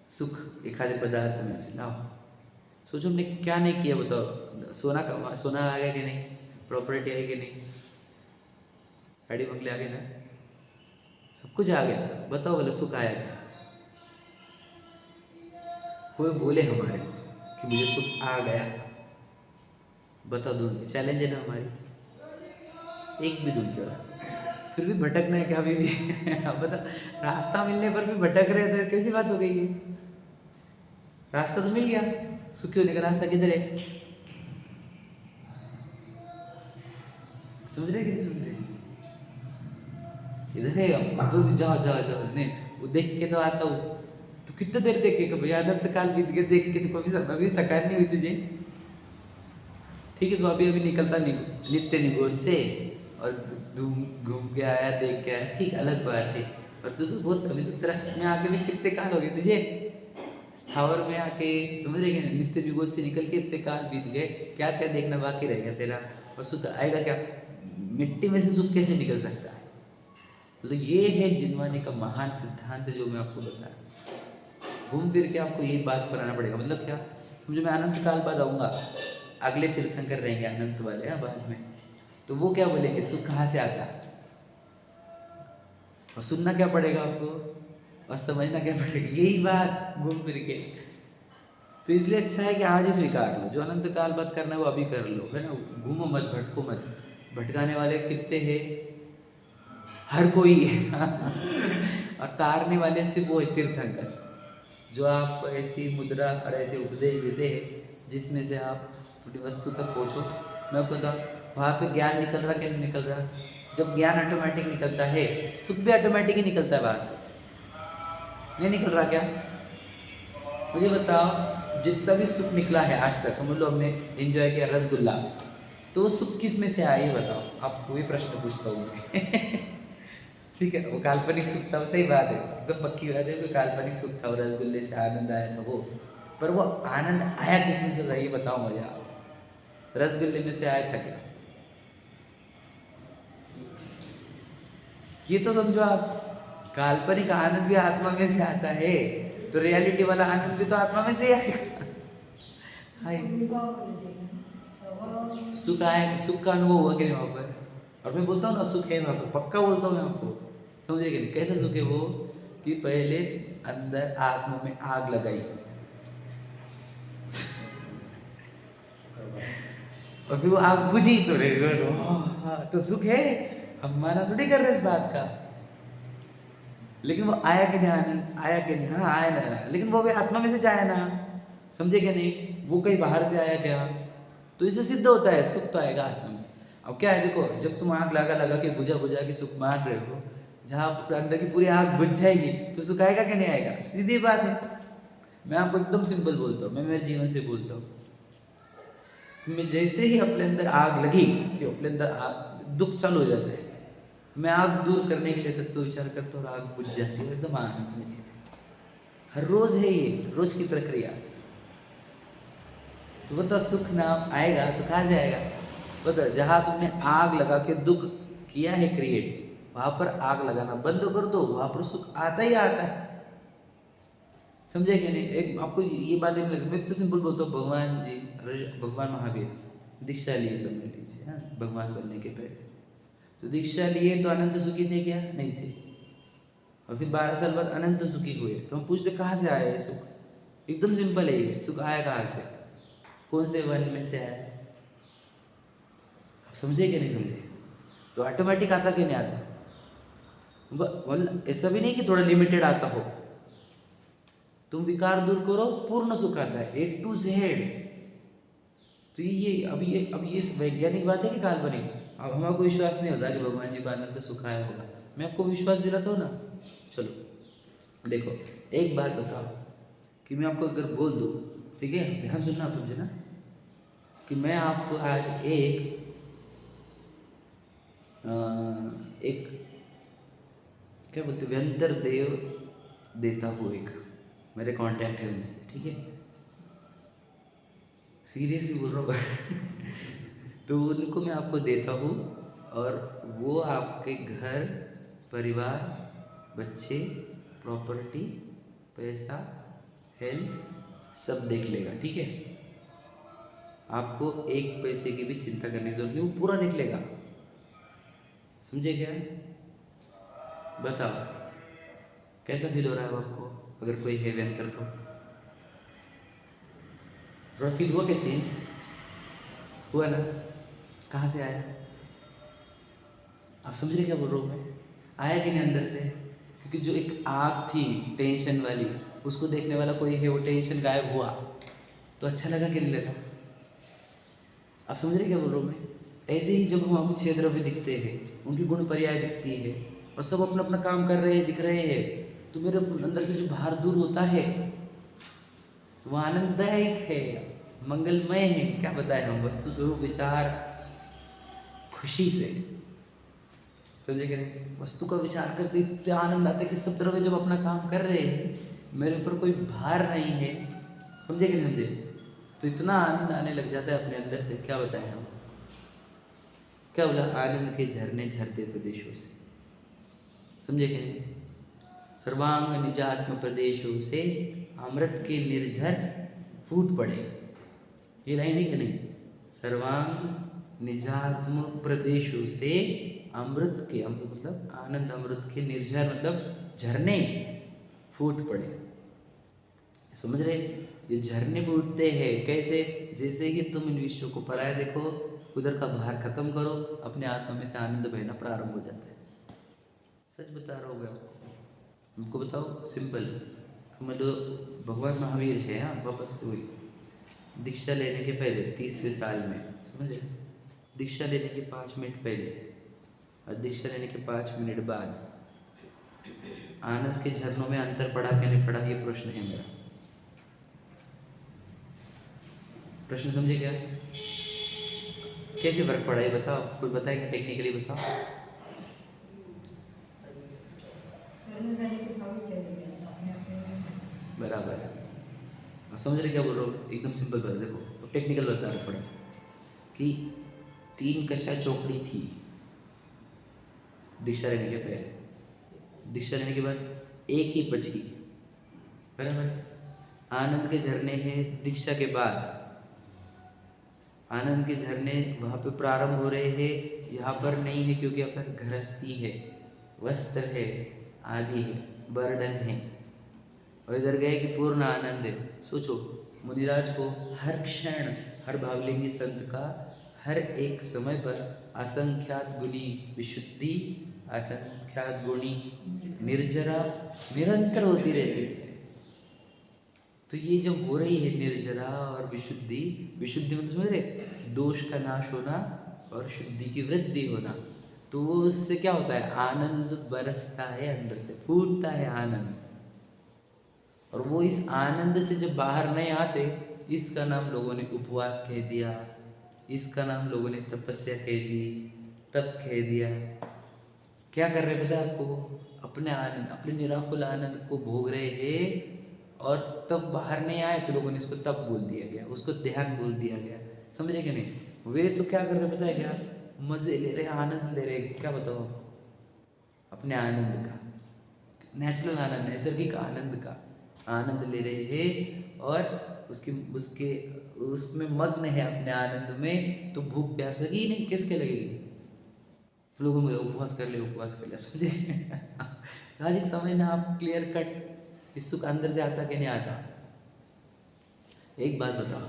सुख एक आधे पदार्थ में से लाओ। सोचो हमने क्या नहीं किया, बताओ। सोना का, सोना आ गया कि नहीं? प्रॉपर्टी आई कि नहीं? गाड़ी बंगले आ गए ना? सब कुछ आ गया, बताओ बोले सुख आया क्या? कोई बोले हमारे कि मुझे सुख आ गया, बताओ ढूंढ के, चैलेंज है ना हमारी, एक भी ढूंढ के। फिर भी भटकना है क्या अभी भी? अब बता, रास्ता मिलने पर भी भटक रहे हो तो कैसी बात हो गई है? रास्ता तो मिल गया, सुखी होने का रास्ता किधर है? समझ रहे कि नहीं समझ रहे? इधर है, हम जाओ जाओ जाओ, नहीं वो देख के तो आता हूँ, तो कितना देर देखेगा भैया? अनंत काल बीत गए देख के, तो कभी अभी थकान नहीं हुई तुझे? ठीक है, तो अभी अभी निकलता नित्य निगोर से और घूम के आया, देख के आया, ठीक अलग बात है। पर तू तो बहुत, अभी तो त्रस्त में आके भी कितने काल हो गए तुझे, स्थावर में आके, समझ रहे कि नित्य निगोर से निकल के इतने काल बीत गए, क्या क्या देखना बाकी रह गया तेरा? और सुख आएगा क्या? मिट्टी में से सुख कैसे निकल सकता है? तो ये है जिनवानी का महान सिद्धांत जो मैं आपको बताया। घूम फिर के आपको यही बात बनाना पड़ेगा। मतलब क्या समझो, मैं अनंत काल बाद आऊँगा, अगले तीर्थंकर रहेंगे अनंत वाले बाद में, तो वो क्या बोलेंगे सुख कहाँ से आता? और सुनना क्या पड़ेगा आपको, और समझना क्या पड़ेगा? यही बात घूम फिर के। तो इसलिए अच्छा है कि आज ही स्वीकार लो, जो अनंत काल बाद करना है वो अभी कर लो, है ना? घूमो मत, भटको मत। भटकाने वाले कितने हैं? हर कोई और तारने वाले सिर्फ वो है तीर्थंकर, जो आपको ऐसी मुद्रा और ऐसे उपदेश देते हैं जिसमें से आप अपनी वस्तु तक पहुँचो। मैं आपको बताऊँ, वहाँ पे ज्ञान निकल रहा कि नहीं निकल रहा? जब ज्ञान ऑटोमेटिक निकलता है, सुख भी ऑटोमेटिक ही निकलता है वहाँ से, नहीं निकल रहा क्या? मुझे बताओ, जितना भी सुख निकला है आज तक, समझ लो हमने एंजॉय किया रसगुल्ला, तो वो सुख किस में से आया ये बताओ? आपको भी प्रश्न पूछता हूँ मैं ठीक है, वो काल्पनिक सुख था, वो सही बात है, एकदम पक्की बात है, कोई काल्पनिक सुख था, वो रसगुल्ले से आनंद आया था वो, पर वो आनंद आया किस में से था ये बताओ मुझे आप। रसगुल्ले में से आया था क्या? ये तो समझो आप, काल्पनिक आनंद भी आत्मा में से आता है, तो रियलिटी वाला आनंद भी तो आत्मा में से ही आएगा। हाय, सुख आए, सुख का अनुभव हुआ कि नहीं वहाँ पर? और मैं बोलता हूँ ना सुख है वहाँ पर, पक्का बोलता हूँ मैं आपको, समझिए कि नहीं? कैसे सुख है वो कि पहले अंदर आत्मा में आग लगाई, और फिर वो आग बुझी तो तो सुख है। हम माना थोड़ी कर रहे इस बात का, लेकिन वो आया कि नहीं आनंद, आया कि नहीं? हाँ आया ना, लेकिन वो भी आत्मा में से जाया ना, समझे क्या नहीं? वो कहीं बाहर से आया क्या? तो इससे सिद्ध होता है सुख तो आएगा आत्मा में से। अब क्या है देखो, जब तुम आग लगा लगा के बुझा बुझा के सुख मार रहे हो, जहाँ अंदर की पूरी आग बुझ जाएगी तो सुख आएगा कि नहीं आएगा? सीधी बात है। मैं आपको एकदम सिंपल बोलता हूँ, मैं मेरे जीवन से बोलता हूँ। मैं जैसे ही अपने अंदर आग लगी कि अपने अंदर आग दुख चालू हो जाता है, मैं आग दूर करने के लिए तत्व विचार करता हूँ और आग बुझ जाती है, एकदम आनंद में जीते। हर रोज है ये, रोज की प्रक्रिया। तो बता सुख नाम आएगा तो कहाँ से आएगा? बता, जहाँ तुमने आग लगा के दुख किया है क्रिएट, वहां पर आग लगाना बंद कर दो, वहां पर सुख आता ही आता है। समझे कि नहीं? एक आपको ये बात नहीं लगती, मैं तो सिंपल बोलता हूँ, भगवान जी, भगवान महावीर दीक्षा लिए, समझ लीजिए, हाँ, भगवान बनने के पहले तो दीक्षा लिए तो अनंत सुखी थे क्या? नहीं थे। और फिर 12 साल बाद अनंत सुखी हुए, तो हम पूछते कहाँ से आया ये सुख? एकदम सिंपल है ये, सुख आया कहाँ से? कौन से वन में से आया? आप समझे कि नहीं समझे? तो ऑटोमेटिक आता कि नहीं आता? ऐसा भी नहीं कि थोड़ा लिमिटेड आता हो, तुम विकार दूर करो पूर्ण सुख आता है, A to Z। तो ये वैज्ञानिक बात है कि काल्पनिक? अब हमारे विश्वास नहीं होता कि भगवान जी का आनंद सुख आया होगा, मैं आपको विश्वास दिलाता हूँ ना। चलो देखो, एक बात बताओ कि मैं आपको अगर बोल दूँ, ठीक है, ध्यान सुनना आप, समझे ना, कि मैं आपको आज एक क्या बोलते व्यंतर देव देता हूँ, एक मेरे कांटेक्ट है उनसे, ठीक है, सीरियसली बोल रहा हूँ तो उनको मैं आपको देता हूँ, और वो आपके घर परिवार, बच्चे, प्रॉपर्टी, पैसा, हेल्थ सब देख लेगा, ठीक है? आपको एक पैसे की भी चिंता करने की जरूरत नहीं, वो पूरा देख लेगा। समझे क्या? बताओ कैसा फील हो रहा है आपको अगर कोई है वेंकर? तो थोड़ा फील हुआ क्या? चेंज हुआ ना? कहाँ से आया? आप समझ रहे क्या बोल रहा हूँ मैं? आया कि नहीं अंदर से? क्योंकि जो एक आग थी टेंशन वाली, उसको देखने वाला कोई है, वो टेंशन गायब हुआ तो अच्छा लगा कि नहीं लगा? आप समझ रहे क्या बोल रहा हूँ मैं? ऐसे ही जब हमको 6 द्रव्य दिखते हैं, उनकी गुण पर्याय दिखती है, और सब अपना अपना काम कर रहे हैं, दिख रहे हैं, तो मेरे अंदर से जो भार दूर होता है तो वो आनंददायक है, मंगलमय है। क्या बताए हम? वस्तु स्वरूप विचार खुशी से, समझे कि नहीं? वस्तु का विचार करते इतने आनंद आता है कि सब द्रव्य जब अपना काम कर रहे हैं, मेरे ऊपर कोई भार नहीं है, समझे कि नहीं समझे? तो इतना आनंद आने लग जाता है अपने अंदर से, क्या बताएं हम? क्या बोला? आनंद के झरने झरते प्रदेशों से, समझे कि नहीं? सर्वांग निजात्म प्रदेशों से अमृत के निर्झर फूट पड़े, ये लाइन है कि नहीं? सर्वांग निजात्म प्रदेशों से अमृत के, अमृत मतलब आनंद, अमृत के निर्झर मतलब झरने फूट पड़े। समझ रहे? ये झरने फूटते हैं कैसे? जैसे ही तुम इन विषयों को पढ़ाए देखो, उधर का भार खत्म करो, अपने आत्मा में से आनंद बहना प्रारंभ हो जाता है। सच बता रहा हूँ मैं आपको, हमको बताओ सिंपल, मतलब भगवान महावीर है, हाँ, वापस हुई दीक्षा लेने के पहले 30वें साल में, समझे? दीक्षा लेने के 5 मिनट पहले और दीक्षा लेने के 5 मिनट बाद आनंद के झरनों में अंतर पड़ा कि नहीं पड़ा, ये प्रश्न है मेरा। प्रश्न समझे क्या? कैसे फर्क पड़ा ये बताओ, कोई बताएगा टेक्निकली? बताओ। बराबर, समझ रहे क्या बोल रहा हूँ? एकदम सिंपल बात, देखो टेक्निकल बता रहा थोड़ा सा, कि 3 कक्षा चौकड़ी थी दीक्षा लेने के पहले, दीक्षा लेने के बाद एक ही बची, बराबर। आनंद के झरने हैं दीक्षा के बाद, आनंद के झरने वहाँ पे प्रारंभ हो रहे हैं, यहाँ पर नहीं है क्योंकि यहाँ पर गृहस्थी है, वस्त्र है, आदि है, बर्डन है। और इधर गए कि पूर्ण आनंद है। सोचो मुनिराज को हर क्षण, हर भावलिंगी संत का हर एक समय पर असंख्यात गुणी विशुद्धि, असंख्यात गुणी निर्जरा निरंतर होती रहती है। तो ये जब हो रही है निर्जरा और विशुद्धि, विशुद्धि मतलब समझ रहे, दोष का नाश होना और शुद्धि की वृद्धि होना, तो वो उससे क्या होता है, आनंद बरसता है, अंदर से फूटता है आनंद। और वो इस आनंद से जब बाहर नहीं आते, इसका नाम लोगों ने उपवास कह दिया, इसका नाम लोगों ने तपस्या कह दी, तप कह दिया। क्या कर रहे पता है आपको, अपने आनंद, अपने निराकुल आनंद को भोग रहे हैं और तब बाहर नहीं आए तो लोगों ने इसको तप बोल दिया गया, उसको ध्यान बोल दिया गया। समझे कि नहीं? वे तो क्या कर रहे पता है क्या, मजे ले रहे, आनंद ले रहे। क्या बताओ आपको, अपने आनंद का, नेचुरल आनंद, नैसर्गिक आनंद का आनंद ले रहे हैं और उसकी उसके उसमें मग्न है अपने आनंद में, तो भूख प्यास लगी ही नहीं, किसके लगेगी? तो लोगों को उपवास कर ले, उपवास कर ले। समझे? आज एक समय ना आप क्लियर कट, इस सुख अंदर से आता कि नहीं आता? एक बात बताओ,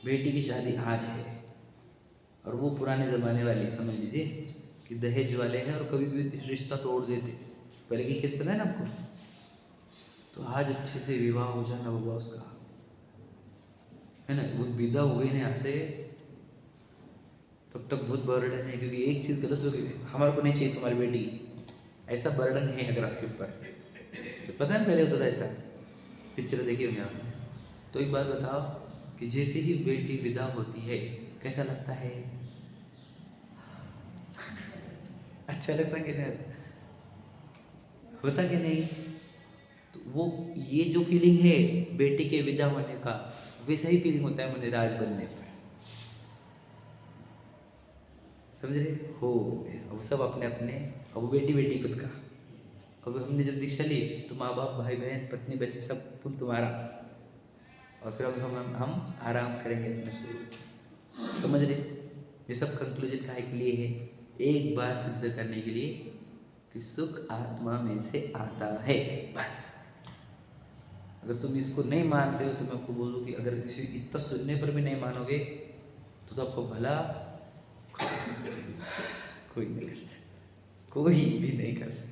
बेटी की शादी आज है और वो पुराने ज़माने वाली, समझ लीजिए कि दहेज वाले हैं और कभी भी रिश्ता तोड़ देते। पहले की केस पता है ना आपको? तो आज अच्छे से विवाह हो जाना होगा उसका, है ना? वो विदा हो गई ना यहाँ से, तब तक बहुत बर्डन है, क्योंकि एक चीज़ गलत हो गई, हमारे को नहीं चाहिए तुम्हारी बेटी, ऐसा बर्डन है अगर आपके ऊपर। तो पता है पहले होता था ऐसा, पिक्चर देखी होंगे आपने। तो एक बात बताओ कि जैसे ही बेटी विदा होती है कैसा लगता है? अच्छा लगता कि नहीं होता कि नहीं? तो वो ये जो फीलिंग है बेटी के विदा होने का, वैसा ही फीलिंग होता है मुनिराज बनने पर। समझ रहे हो? अब सब अपने अपने, अब बेटी बेटी खुद का। अब हमने जब दीक्षा ली तो माँ बाप, भाई बहन, पत्नी, बच्चे सब तुम्हारा, और फिर अब हम आराम करेंगे अपने स्वरूप। समझ रहे? ये सब कंक्लूजन काहे के लिए है? एक बात सिद्ध करने के लिए कि सुख आत्मा में से आता है, बस। अगर तुम इसको नहीं मानते हो तो मैं आपको बोलूँ कि अगर किसी इतना सुनने पर भी नहीं मानोगे तो आपको भला कोई नहीं कर सकता, कोई भी नहीं कर सकता।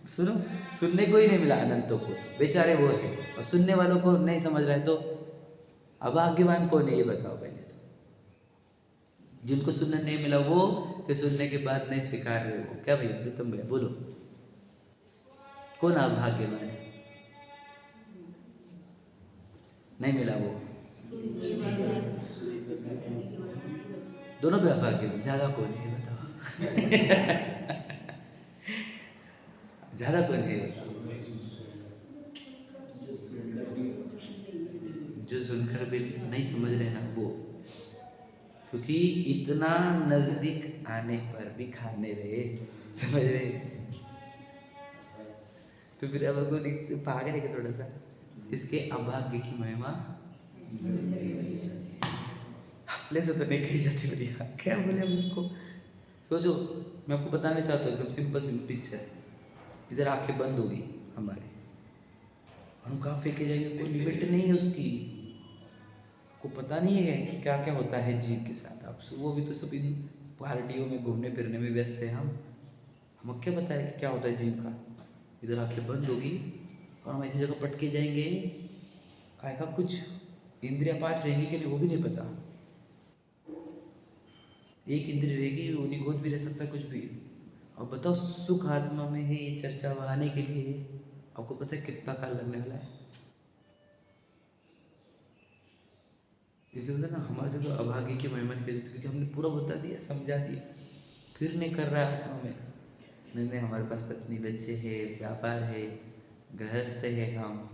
सुनो, सुनने को ही नहीं मिला अनंतों को, तो बेचारे वो है, और सुनने वालों को नहीं समझ रहे तो अभाग्यवान कौन है ये बताओ पहले तो। जिनको सुनने नहीं मिला वो, कि सुनने के बाद नहीं स्वीकार रहे वो। क्या भैया, प्रीतम भैया बोलो, कौन अभाग्यवान है? नहीं मिला वो, दोनों पे अभाग्यवान। ज्यादा कौन है बताओ? ज्यादा कौन है बताओ? जो सुनकर भी नहीं समझ रहे ना वो, क्योंकि इतना नजदीक आने पर भी खाने रहे, समझ रहे? तो फिर अब भाग रहे थोड़ा सा, इसके अभाग्य की महिमा अपने से तो नहीं कही जाती बढ़िया, क्या बोले हम इसको। सोचो, मैं आपको बताना चाहता हूँ एकदम सिंपल सिंपल पिक्चर। इधर आंखें बंद होगी हमारे, हम कहाँ फेंके जाएंगे, कोई लिमिट नहीं है उसकी, को पता नहीं है कि क्या क्या होता है जीव के साथ। आप वो भी तो सब इन पार्टियों में घूमने फिरने में व्यस्त है, हम क्या पता है कि क्या होता है जीव का। इधर आंखें बंद होगी और हम ऐसी जगह पटके जाएंगे, काय का कुछ इंद्रियां पांच रहेंगी कि नहीं वो भी नहीं पता। एक इंद्रिय रहेगी, वो निगोद भी रह सकता है कुछ भी। और बताओ, सुख आत्मा में है, ये चर्चा बढ़ाने के लिए आपको पता है कितना काल लगने वाला है। इसलिए बोला ना, हमारे से तो अभागी के महिमा के, क्योंकि हमने पूरा बता दिया, समझा दिया, फिर नहीं कर रहा है आत्मा में। नहीं नहीं, हमारे पास पत्नी बच्चे है, व्यापार है, गृहस्थ है, हम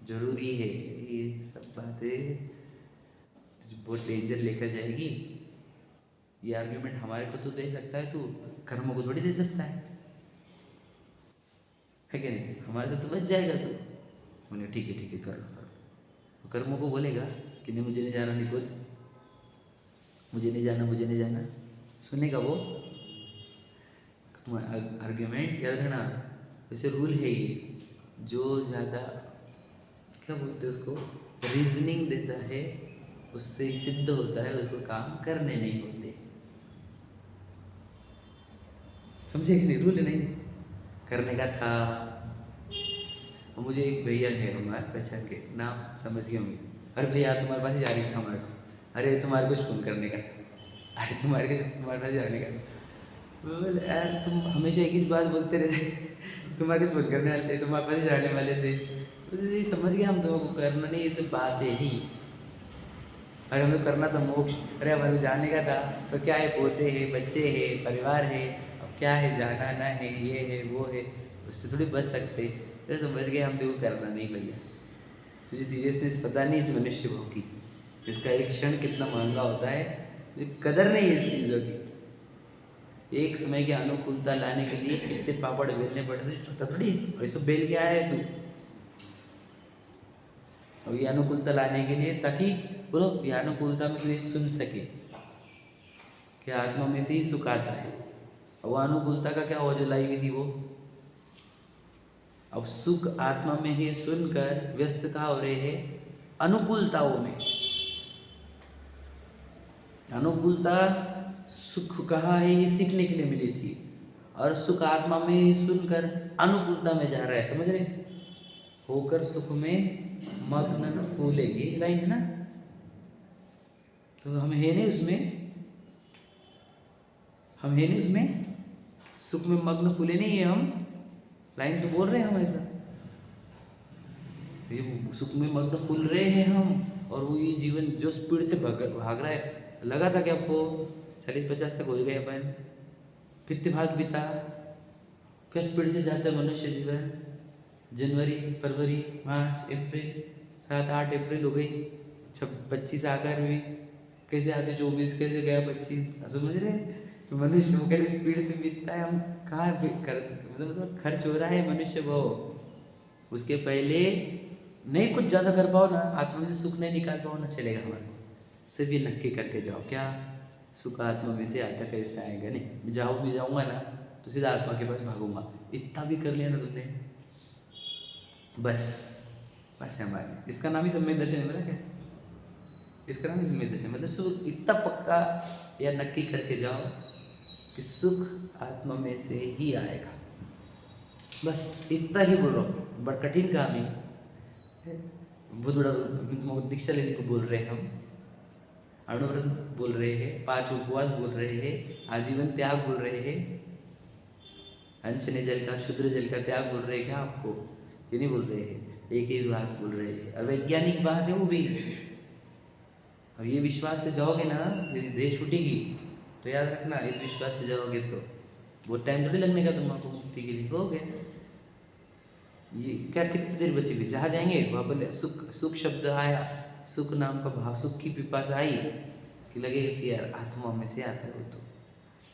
जरूरी है, ये सब बातें बहुत डेंजर लेकर जाएगी। ये आर्ग्यूमेंट हमारे को तो दे सकता है, तू कर्मों को थोड़ी दे सकता है कि नहीं? हमारे से तो बच जाएगा तू। बोले ठीक है कर लो। तो कर्मों को बोलेगा कि नहीं मुझे नहीं जाना, निकुत मुझे नहीं जाना, सुनेगा वो? तुम्हारा आर्ग्यूमेंट याद रखना। वैसे रूल है ये, जो ज़्यादा क्या बोलते हैं उसको, रीजनिंग देता है उससे सिद्ध होता है उसको काम करने नहीं होते। समझे कि नहीं? रूल नहीं करने का था। और मुझे एक भैया है हमारे पहचान के, नाम समझ गए होंगे, अरे भैया तुम्हारे पास ही जा रही था हमारे को, अरे तुम्हारे कुछ फ़ोन करने का था, अरे तुम्हारे पास जाने का। बोले यार तुम हमेशा एक ही बात बोलते रहते तुम्हारे कुछ फ़ोन करने वाले थे, तुम्हारे पास ही जाने वाले थे। तो ये समझ गए हम तुम्हें को करना नहीं, ये सब बातें ही। अरे हमें करना था मोक्ष, अरे हमें जाने का था, तो क्या है, पोते हैं, बच्चे हैं, परिवार है, अब क्या है, जाना ना है, ये है वो है, उससे थोड़ी बच सकते। तो समझ गए हम, देखो करना नहीं भैया। तुझे सीरियसनेस पता नहीं इस मनुष्य भाव की, इसका एक क्षण कितना महंगा होता है, तुझे कदर नहीं है इस चीज़ों की। एक समय की अनुकूलता लाने के लिए कितने पापड़ बेलने पड़ते, छोटा थोड़ी, और ये सब बेल के आया है तू। और ये अनुकूलता लाने के लिए, ताकि बोलो ये अनुकूलता में तू ये सुन सके कि आत्मा में से ही सुख आता है। और वो अनुकूलता का क्या हो जो लाई हुई थी वो, अब सुख आत्मा में ही सुनकर व्यस्त कहाँ हो रहे हैं, अनुकूलताओं में। अनुकूलता सुख कहाँ है, ये सीखने के लिए मिली थी, और सुख आत्मा में ही सुनकर अनुकूलता में जा रहा है। समझ रहे? होकर सुख में मग्न न फूलेगी, लाइन है ना? तो हम है नहीं उसमें, सुख में मग्न फूले नहीं है हम। लाइन तो बोल रहे हैं हम ऐसा, ये सुख में मग्न फूल रहे हैं हम, और वो ये जीवन जो स्पीड से भाग रहा है। लगा था कि आपको 40-50 तक हो गए अपन, कितने भाग बीता, किस स्पीड से जाता है मनुष्य जीवन। जनवरी, फरवरी, मार्च, अप्रैल, 7-8 अप्रैल हो गई, 25 आकर भी कैसे आते 24, कैसे गया 25। समझ रहे? तो मनुष्य वो कैसे स्पीड से बीतता है, हम कहाँ मतलब खर्च हो रहा है मनुष्य वो। उसके पहले नहीं कुछ ज़्यादा कर पाओ ना, आत्मा से सुख नहीं निकाल पाओ ना, चलेगा हमारे को। सभी नक्की करके जाओ, क्या सुख आत्मा में से आता, कैसे आएगा? नहीं जाऊँगा ना तो सीधा आत्मा के पास भागूंगा। इतना भी कर लिया ना तुमने, बस है हमारे। इसका नाम ही सम्यक दर्शन है मेरा, क्या इसका नाम ही सम्यक दर्शन। मतलब सुख इतना पक्का या नक्की करके जाओ कि सुख आत्मा में से ही आएगा। बस इतना ही बोल रहा हूँ, बड़ा कठिन काम है, बहुत बड़ा। तुमको दीक्षा लेने को बोल रहे हैं हम, अणुव्रत बोल रहे हैं, 5 उपवास बोल रहे हैं, आजीवन त्याग बोल रहे हैं, अंशने जल का, शुद्र जल का त्याग बोल रहे हैं। क्या आपको ये नहीं बोल रहे हैं, एक ही बात बोल रहे हैं, अवैज्ञानिक बात है वो भी। और ये विश्वास से जाओगे ना, यदि देह छूटेगी तो याद रखना, इस विश्वास से जाओगे तो बहुत टाइम थोड़ी लगने का तुमको मुक्ति के लिए। हो गया ये क्या, कितनी देर बची हुई, जहाँ जाएंगे वहाँ बोले सुख, सुख शब्द आया, सुख नाम का भाव, सुख की पिपासा आई कि लगेगा कि यार आत्मा में से आता है वो।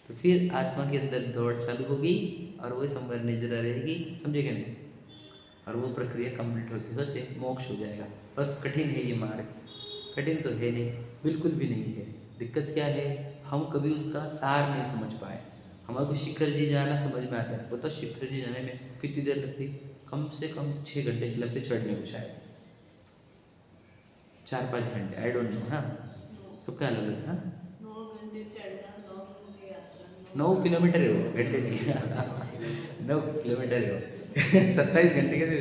तो फिर आत्मा के अंदर दौड़ चालू होगी और वो संवर नजर रहेगी। समझे क्या नहीं? और वो प्रक्रिया कंप्लीट होते होते मोक्ष हो जाएगा। पर कठिन है ये मार्ग, कठिन तो है नहीं, बिल्कुल भी नहीं है। दिक्कत क्या है, हम कभी उसका सार नहीं समझ पाए। हमारे को शिखर जी जाना समझ में आता है, बताओ शिखर जी जाने में कितनी देर लगती? कम से कम 6 घंटे लगते चढ़ने को, शायद 4-5 घंटे, आई डोंट नो। हाँ सबका अलग अलग। हाँ 9 किलोमीटर है वो, घंटे नहीं 9 किलोमीटर है वो 27 घंटे कैसे?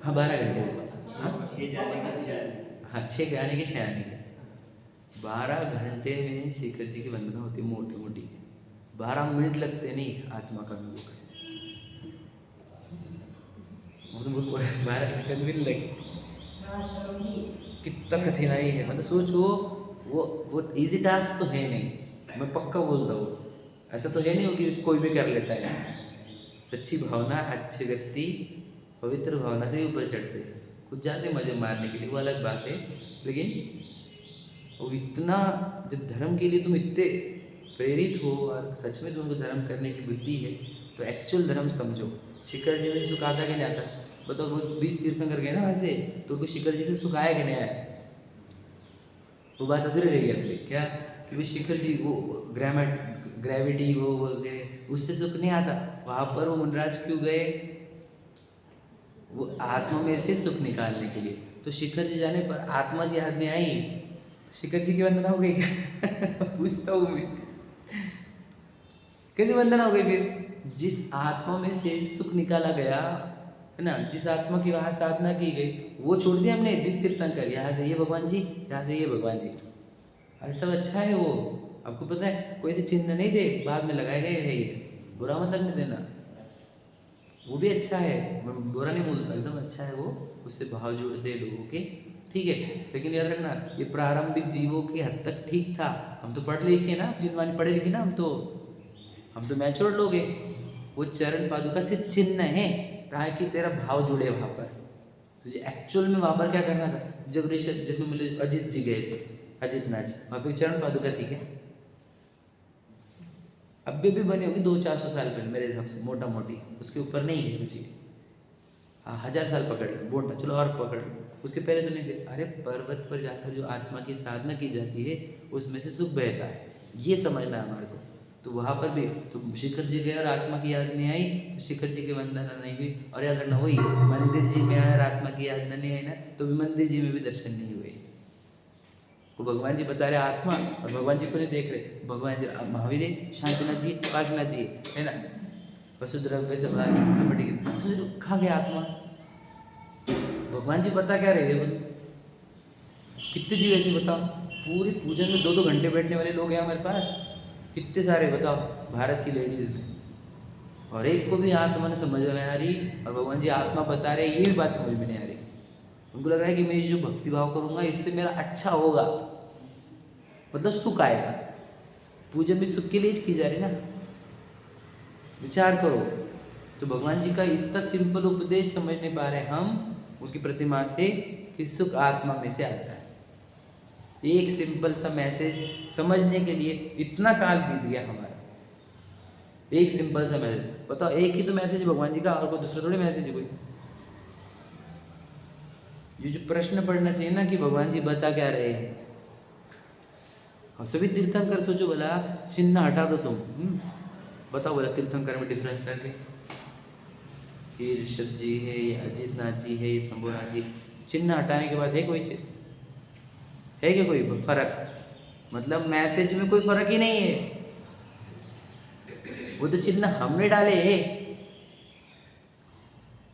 हाँ 12 घंटे। हाँ 6 जाने के 6 आने के, 12 घंटे में शिखर जी की वंदना होती है मोटी मोटी। 12 मिनट लगते नहीं आत्मा का भी वो, तो बहुत 12 सेकंड भी नहीं लगे। कितना कठिनाई है, मतलब सोचो, वो इजी टास्क तो है नहीं, मैं पक्का बोलता हूँ। ऐसा तो है नहीं हो कि कोई भी कर लेता है। सच्ची भावना, अच्छे व्यक्ति पवित्र भावना से ही ऊपर चढ़ते हैं। कुछ जाते मजे मारने के लिए, वो अलग बात है। लेकिन वो इतना, जब धर्म के लिए तुम इतने प्रेरित हो और सच में तुमको धर्म करने की बुद्धि है, तो एक्चुअल धर्म समझो। शिखर जी में सुख आता कि नहीं आता? बताओ, वो 20 तीर्थंकर गए ना वैसे, तो उनको शिखर जी से सुख आया कि नहीं आया? वो बात अधूरी रह गई अपनी क्या, कि वो शिखर जी वो ग्रेविटी वो बोलते हैं, उससे सुख नहीं आता। वहाँ पर वो मुनराज क्यों गए? वो आत्मा में से सुख निकालने के लिए। तो शिखर जी जाने पर आत्मा जी याद नहीं आई, तो शिखर जी की वंदना हो गई क्या? पूछता हूँ मैं, कैसे वंदना हो गई फिर? जिस आत्मा में से सुख निकाला गया है ना, जिस आत्मा की वहाँ साधना की गई, वो छोड़ दिया हमने 20 तीर्थंकर, यहाँ से ये भगवान जी, यहाँ से ये भगवान जी। अरे सब अच्छा है वो, आपको पता है, कोई ऐसे चिन्ह नहीं थे, बाद में लगाए गए है, ये बुरा मतलब नहीं देना, वो भी अच्छा है, मैं बुरा नहीं बोलता, एकदम अच्छा है वो, उससे भाव जुड़ते हैं लोगों के, ठीक है। लेकिन याद रखना, ये प्रारंभिक जीवों की हद तक ठीक था। हम तो पढ़े लिखे ना, जिनवानी पढ़े लिखे ना, हम तो मैच्योर लोग हैं। वो चरण पादुका सिर्फ चिन्ह है, ताकि तेरा भाव जुड़े वहाँ पर। तुझे एक्चुअल में वहाँ पर क्या करना था? जब ऋषभ, जब मिले अजित जी गए थे, अजित नाथ जी, वहाँ पे चरण पादुका थी क्या? अभी भी बनी होगी 200-400 साल पहले मेरे हिसाब से, मोटा मोटी, उसके ऊपर नहीं है मुझे। हाँ, 1000 साल पकड़ लो, बोलना चलो और पकड़ लो, उसके पहले तो नहीं थे। अरे पर्वत पर जाकर जो आत्मा की साधना की जाती है, उसमें से सुख बहता है, ये समझना है हमारे को। तो वहाँ पर भी तो शिखर जी गए और आत्मा की याद नहीं आई, तो शिखर जी की वंदना नहीं हुई। और याद रखना, वही मंदिर जी में आया और आत्मा की याद नहीं आई ना, तो भी मंदिर जी में भी दर्शन नहीं हुए। वो भगवान जी बता रहे आत्मा, और भगवान जी को नहीं देख रहे। भगवान जी महावीर है, शांतिनाथ जी, काशनाथ जी है ना, वसुधरा वैसे खा गया आत्मा। भगवान जी बता क्या रहे हैं? कितने जीव ऐसे बताओ, पूरी पूजन में 2-2 घंटे बैठने वाले लोग हैं हमारे पास, कितने सारे बताओ भारत की लेडीज में, और एक को भी आत्मा ने समझ में आ रही, और भगवान जी आत्मा बता रहे, ये भी बात समझ में नहीं आ रही। उनको लग रहा है कि मैं जो भक्ति भाव करूँगा इससे मेरा अच्छा होगा, मतलब सुख आएगा। पूजन भी सुख के लिए की जा रही ना, विचार करो। तो भगवान जी का इतना सिंपल उपदेश समझ नहीं पा रहे हम उनकी प्रतिमा से, कि सुख आत्मा में से आता है। एक सिंपल सा मैसेज समझने के लिए इतना काल बीत गया हमारा, एक सिंपल सा मैसेज। बताओ, एक ही तो मैसेज है भगवान जी का, और कोई दूसरा थोड़ी मैसेज है कोई। ये जो प्रश्न पढ़ना चाहिए ना कि भगवान जी बता क्या रहे हैं। और सभी तीर्थंकर सोचो बोला, चिन्ह हटा दो तुम, बताओ बोला तीर्थंकर में डिफरेंस करके, ये ऋषभ जी है, ये अजित नाथ जी है, ये शंभुनाथ जी, चिन्ह हटाने के बाद है कोई चीज है क्या, कोई फर्क? मतलब मैसेज में कोई फर्क ही नहीं है, वो तो चिन्ह हमने डाले है।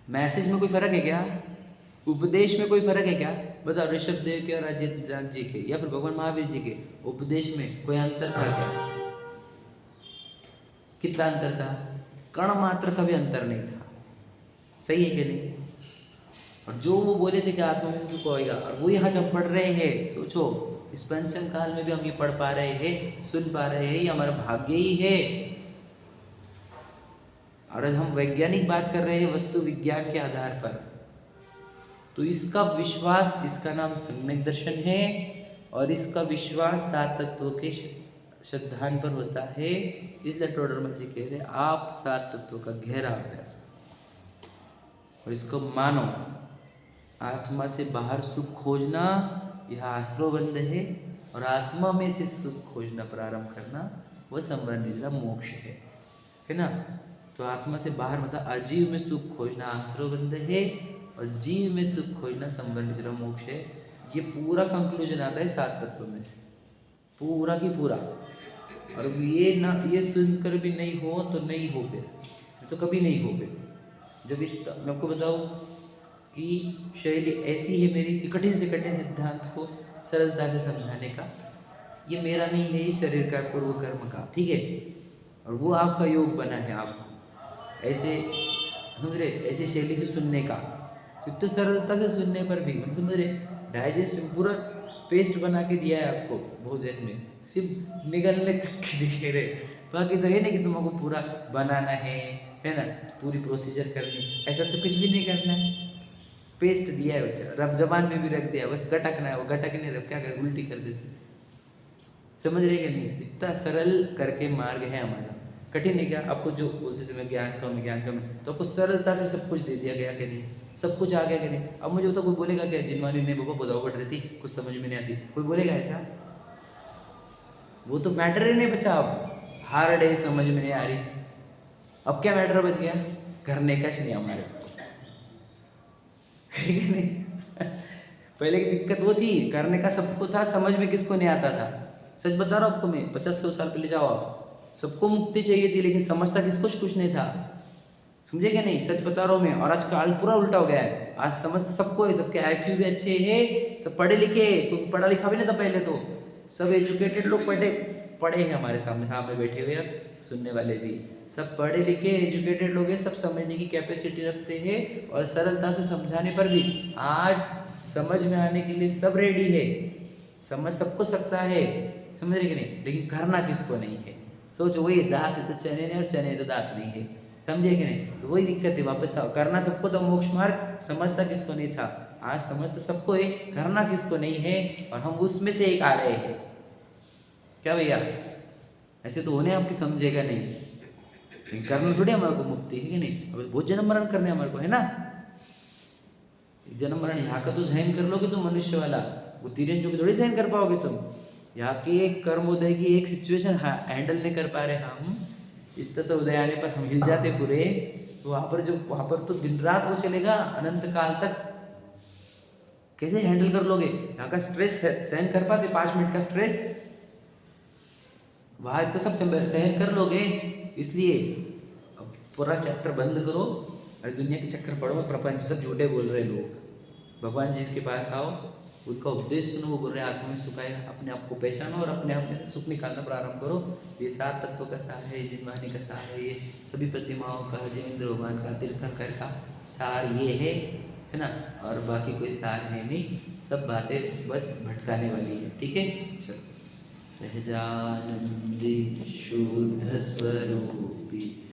मैसेज में कोई फर्क है क्या? उपदेश में कोई फर्क है क्या? बताओ, ऋषभ देव के और अजित नाथ जी के, या फिर भगवान महावीर जी के उपदेश में कोई अंतर था क्या? कितना अंतर था? कण मात्र का भी अंतर नहीं था, सही है कि नहीं? और जो वो बोले थे कि आत्मा में से सुख होएगा, और वो यहाँ जब पढ़ रहे हैं, सोचो इस पंचम काल में भी हम ये पढ़ पा रहे हैं, सुन पा रहे हैं, ये हमारा भाग्य ही है। और आज हम वैज्ञानिक बात कर रहे हैं वस्तु विज्ञान के आधार पर, तो इसका विश्वास, इसका नाम सम्यक दर्शन है, और इसका विश्वास 7 तत्वों के सिद्धांत पर होता है। इसलिए टोडरमल जी कह रहे हैं, आप 7 तत्वों का गहरा अभ्यास और इसको मानो। आत्मा से बाहर सुख खोजना यह आश्रवबंध है, और आत्मा में से सुख खोजना प्रारंभ करना वह संवर निद्रा मोक्ष है ना। तो आत्मा से बाहर मतलब अजीव में सुख खोजना आश्रवबंध है, और जीव में सुख खोजना संवर निद्रा मोक्ष है। ये पूरा कंक्लूजन आता है 7 तत्वों में से, पूरा की पूरा। और ये ना, ये सुनकर भी नहीं हो तो नहीं हो, फिर तो कभी नहीं हो। फिर जब मैं आपको बताऊँ कि शैली ऐसी है मेरी कि कठिन से कठिन सिद्धांत को सरलता से समझाने का, ये मेरा नहीं है, ये शरीर का पूर्व कर्म का, ठीक है। और वो आपका योग बना है, आपको ऐसे समझ रहे, ऐसी शैली से सुनने का, तो सरलता से सुनने पर भी समझ रहे, डाइजेस्ट पूरा पेस्ट बना के दिया है आपको भोजन में, सिर्फ निगलने तक के दिखे रहे। बाकी तो ये नहीं कि तुमको पूरा बनाना है ना, पूरी प्रोसीजर करनी, ऐसा तो कुछ भी नहीं करना है। पेस्ट दिया है बच्चा, रब जबान में भी रख दिया, बस गटकना है, वो गटक नहीं रहा, क्या कर उल्टी कर देते। समझ रहे कि नहीं? इतना सरल करके मार्ग है हमारा, कठिन है क्या? आपको जो बोलते थे मैं ज्ञान कम है, ज्ञान कम है, तो आपको सरलता से सब कुछ दे दिया गया कि नहीं? सब कुछ आ गया कि नहीं? अब मुझे तो कोई बोलेगा क्या जिनवानी ने बाबा बताओ बढ़ रही थी, कुछ समझ में नहीं आती, कोई बोलेगा ऐसा? वो तो मैटर ही नहीं बचा, अब हार्ड है, समझ में नहीं आ रही। अब क्या मैटर बच गया? करने का नहीं हमारे है कि नहीं? पहले की दिक्कत वो थी, करने का सबको था, समझ में किसको नहीं आता था। सच बता रहा हूँ आपको मैं, 50-100 साल पहले जाओ आप, सबको मुक्ति चाहिए थी, लेकिन समझता किसको कुछ नहीं था। समझे क्या नहीं? सच बता रहा हूँ मैं। और आज काल पूरा उल्टा हो गया है, आज समझते सबको है, सबके IQ भी अच्छे है, सब पढ़े लिखे, कोई पढ़ा लिखा भी नहीं था पहले, तो सब एजुकेटेड लोग पढ़े पढ़े हैं हमारे सामने सामने बैठे हुए, अब सुनने वाले भी सब पढ़े लिखे एजुकेटेड लोग हैं, सब समझने की कैपेसिटी रखते हैं, और सरलता से समझाने पर भी आज समझ में आने के लिए सब रेडी है, समझ सबको सकता है, समझ रहे कि नहीं? लेकिन करना किसको नहीं है। सोचो, वही दांत है तो चने नहीं, और चने है तो दांत नहीं है, समझे कि नहीं? तो वही दिक्कत है, वापस आओ, करना सबको तो मोक्ष मार्ग, समझता किसको नहीं था। आज समझता सबको है, करना किसको नहीं है, और हम उसमें से एक आ रहे हैं। क्या भैया? ऐसे तो होने आपकी समझेगा नहीं, लेकिन करना थोड़ी हमारे को मुक्ति है कि नहीं? अब बहुत जन्म मरण करने हमारे को है ना, जन्म मरण यहाँ का तो सहन कर लोगे तुम, मनुष्य वाला, वो तीन जो थोड़ी सहन कर पाओगे तुम। यहाँ की एक कर्मोदय की एक सिचुएशन हैंडल नहीं कर पा रहे हम, इतना सा उदय आने पर हम हिल जाते पूरे, तो वहाँ पर तो दिन रात वो चलेगा अनंत काल तक। कैसे हैंडल कर लोगे? यहाँ का स्ट्रेस सहन कर पाते? 5 मिनट का स्ट्रेस वहाँ तो सब सहन कर लोगे। इसलिए अब पूरा चैप्टर बंद करो और दुनिया के चक्कर पढ़ो, प्रपंच सब झूठे बोल रहे लोग। भगवान जी के पास आओ, उनका उपदेश सुनो, वो बोल रहे आत्मा में सुख आएगा, अपने आप को पहचानो और अपने आप में सुख निकालना प्रारंभ करो। ये 7 तत्व का सार है, जिनवानी का सार है, ये सभी प्रतिमाओं का, जयेंद्र भगवान का, तीर्थंकर का सार ये है ना, और बाकी कोई सार है नहीं, सब बातें बस भटकाने वाली है। ठीक है, चलो। सहजानंदी शुद्ध स्वरूपी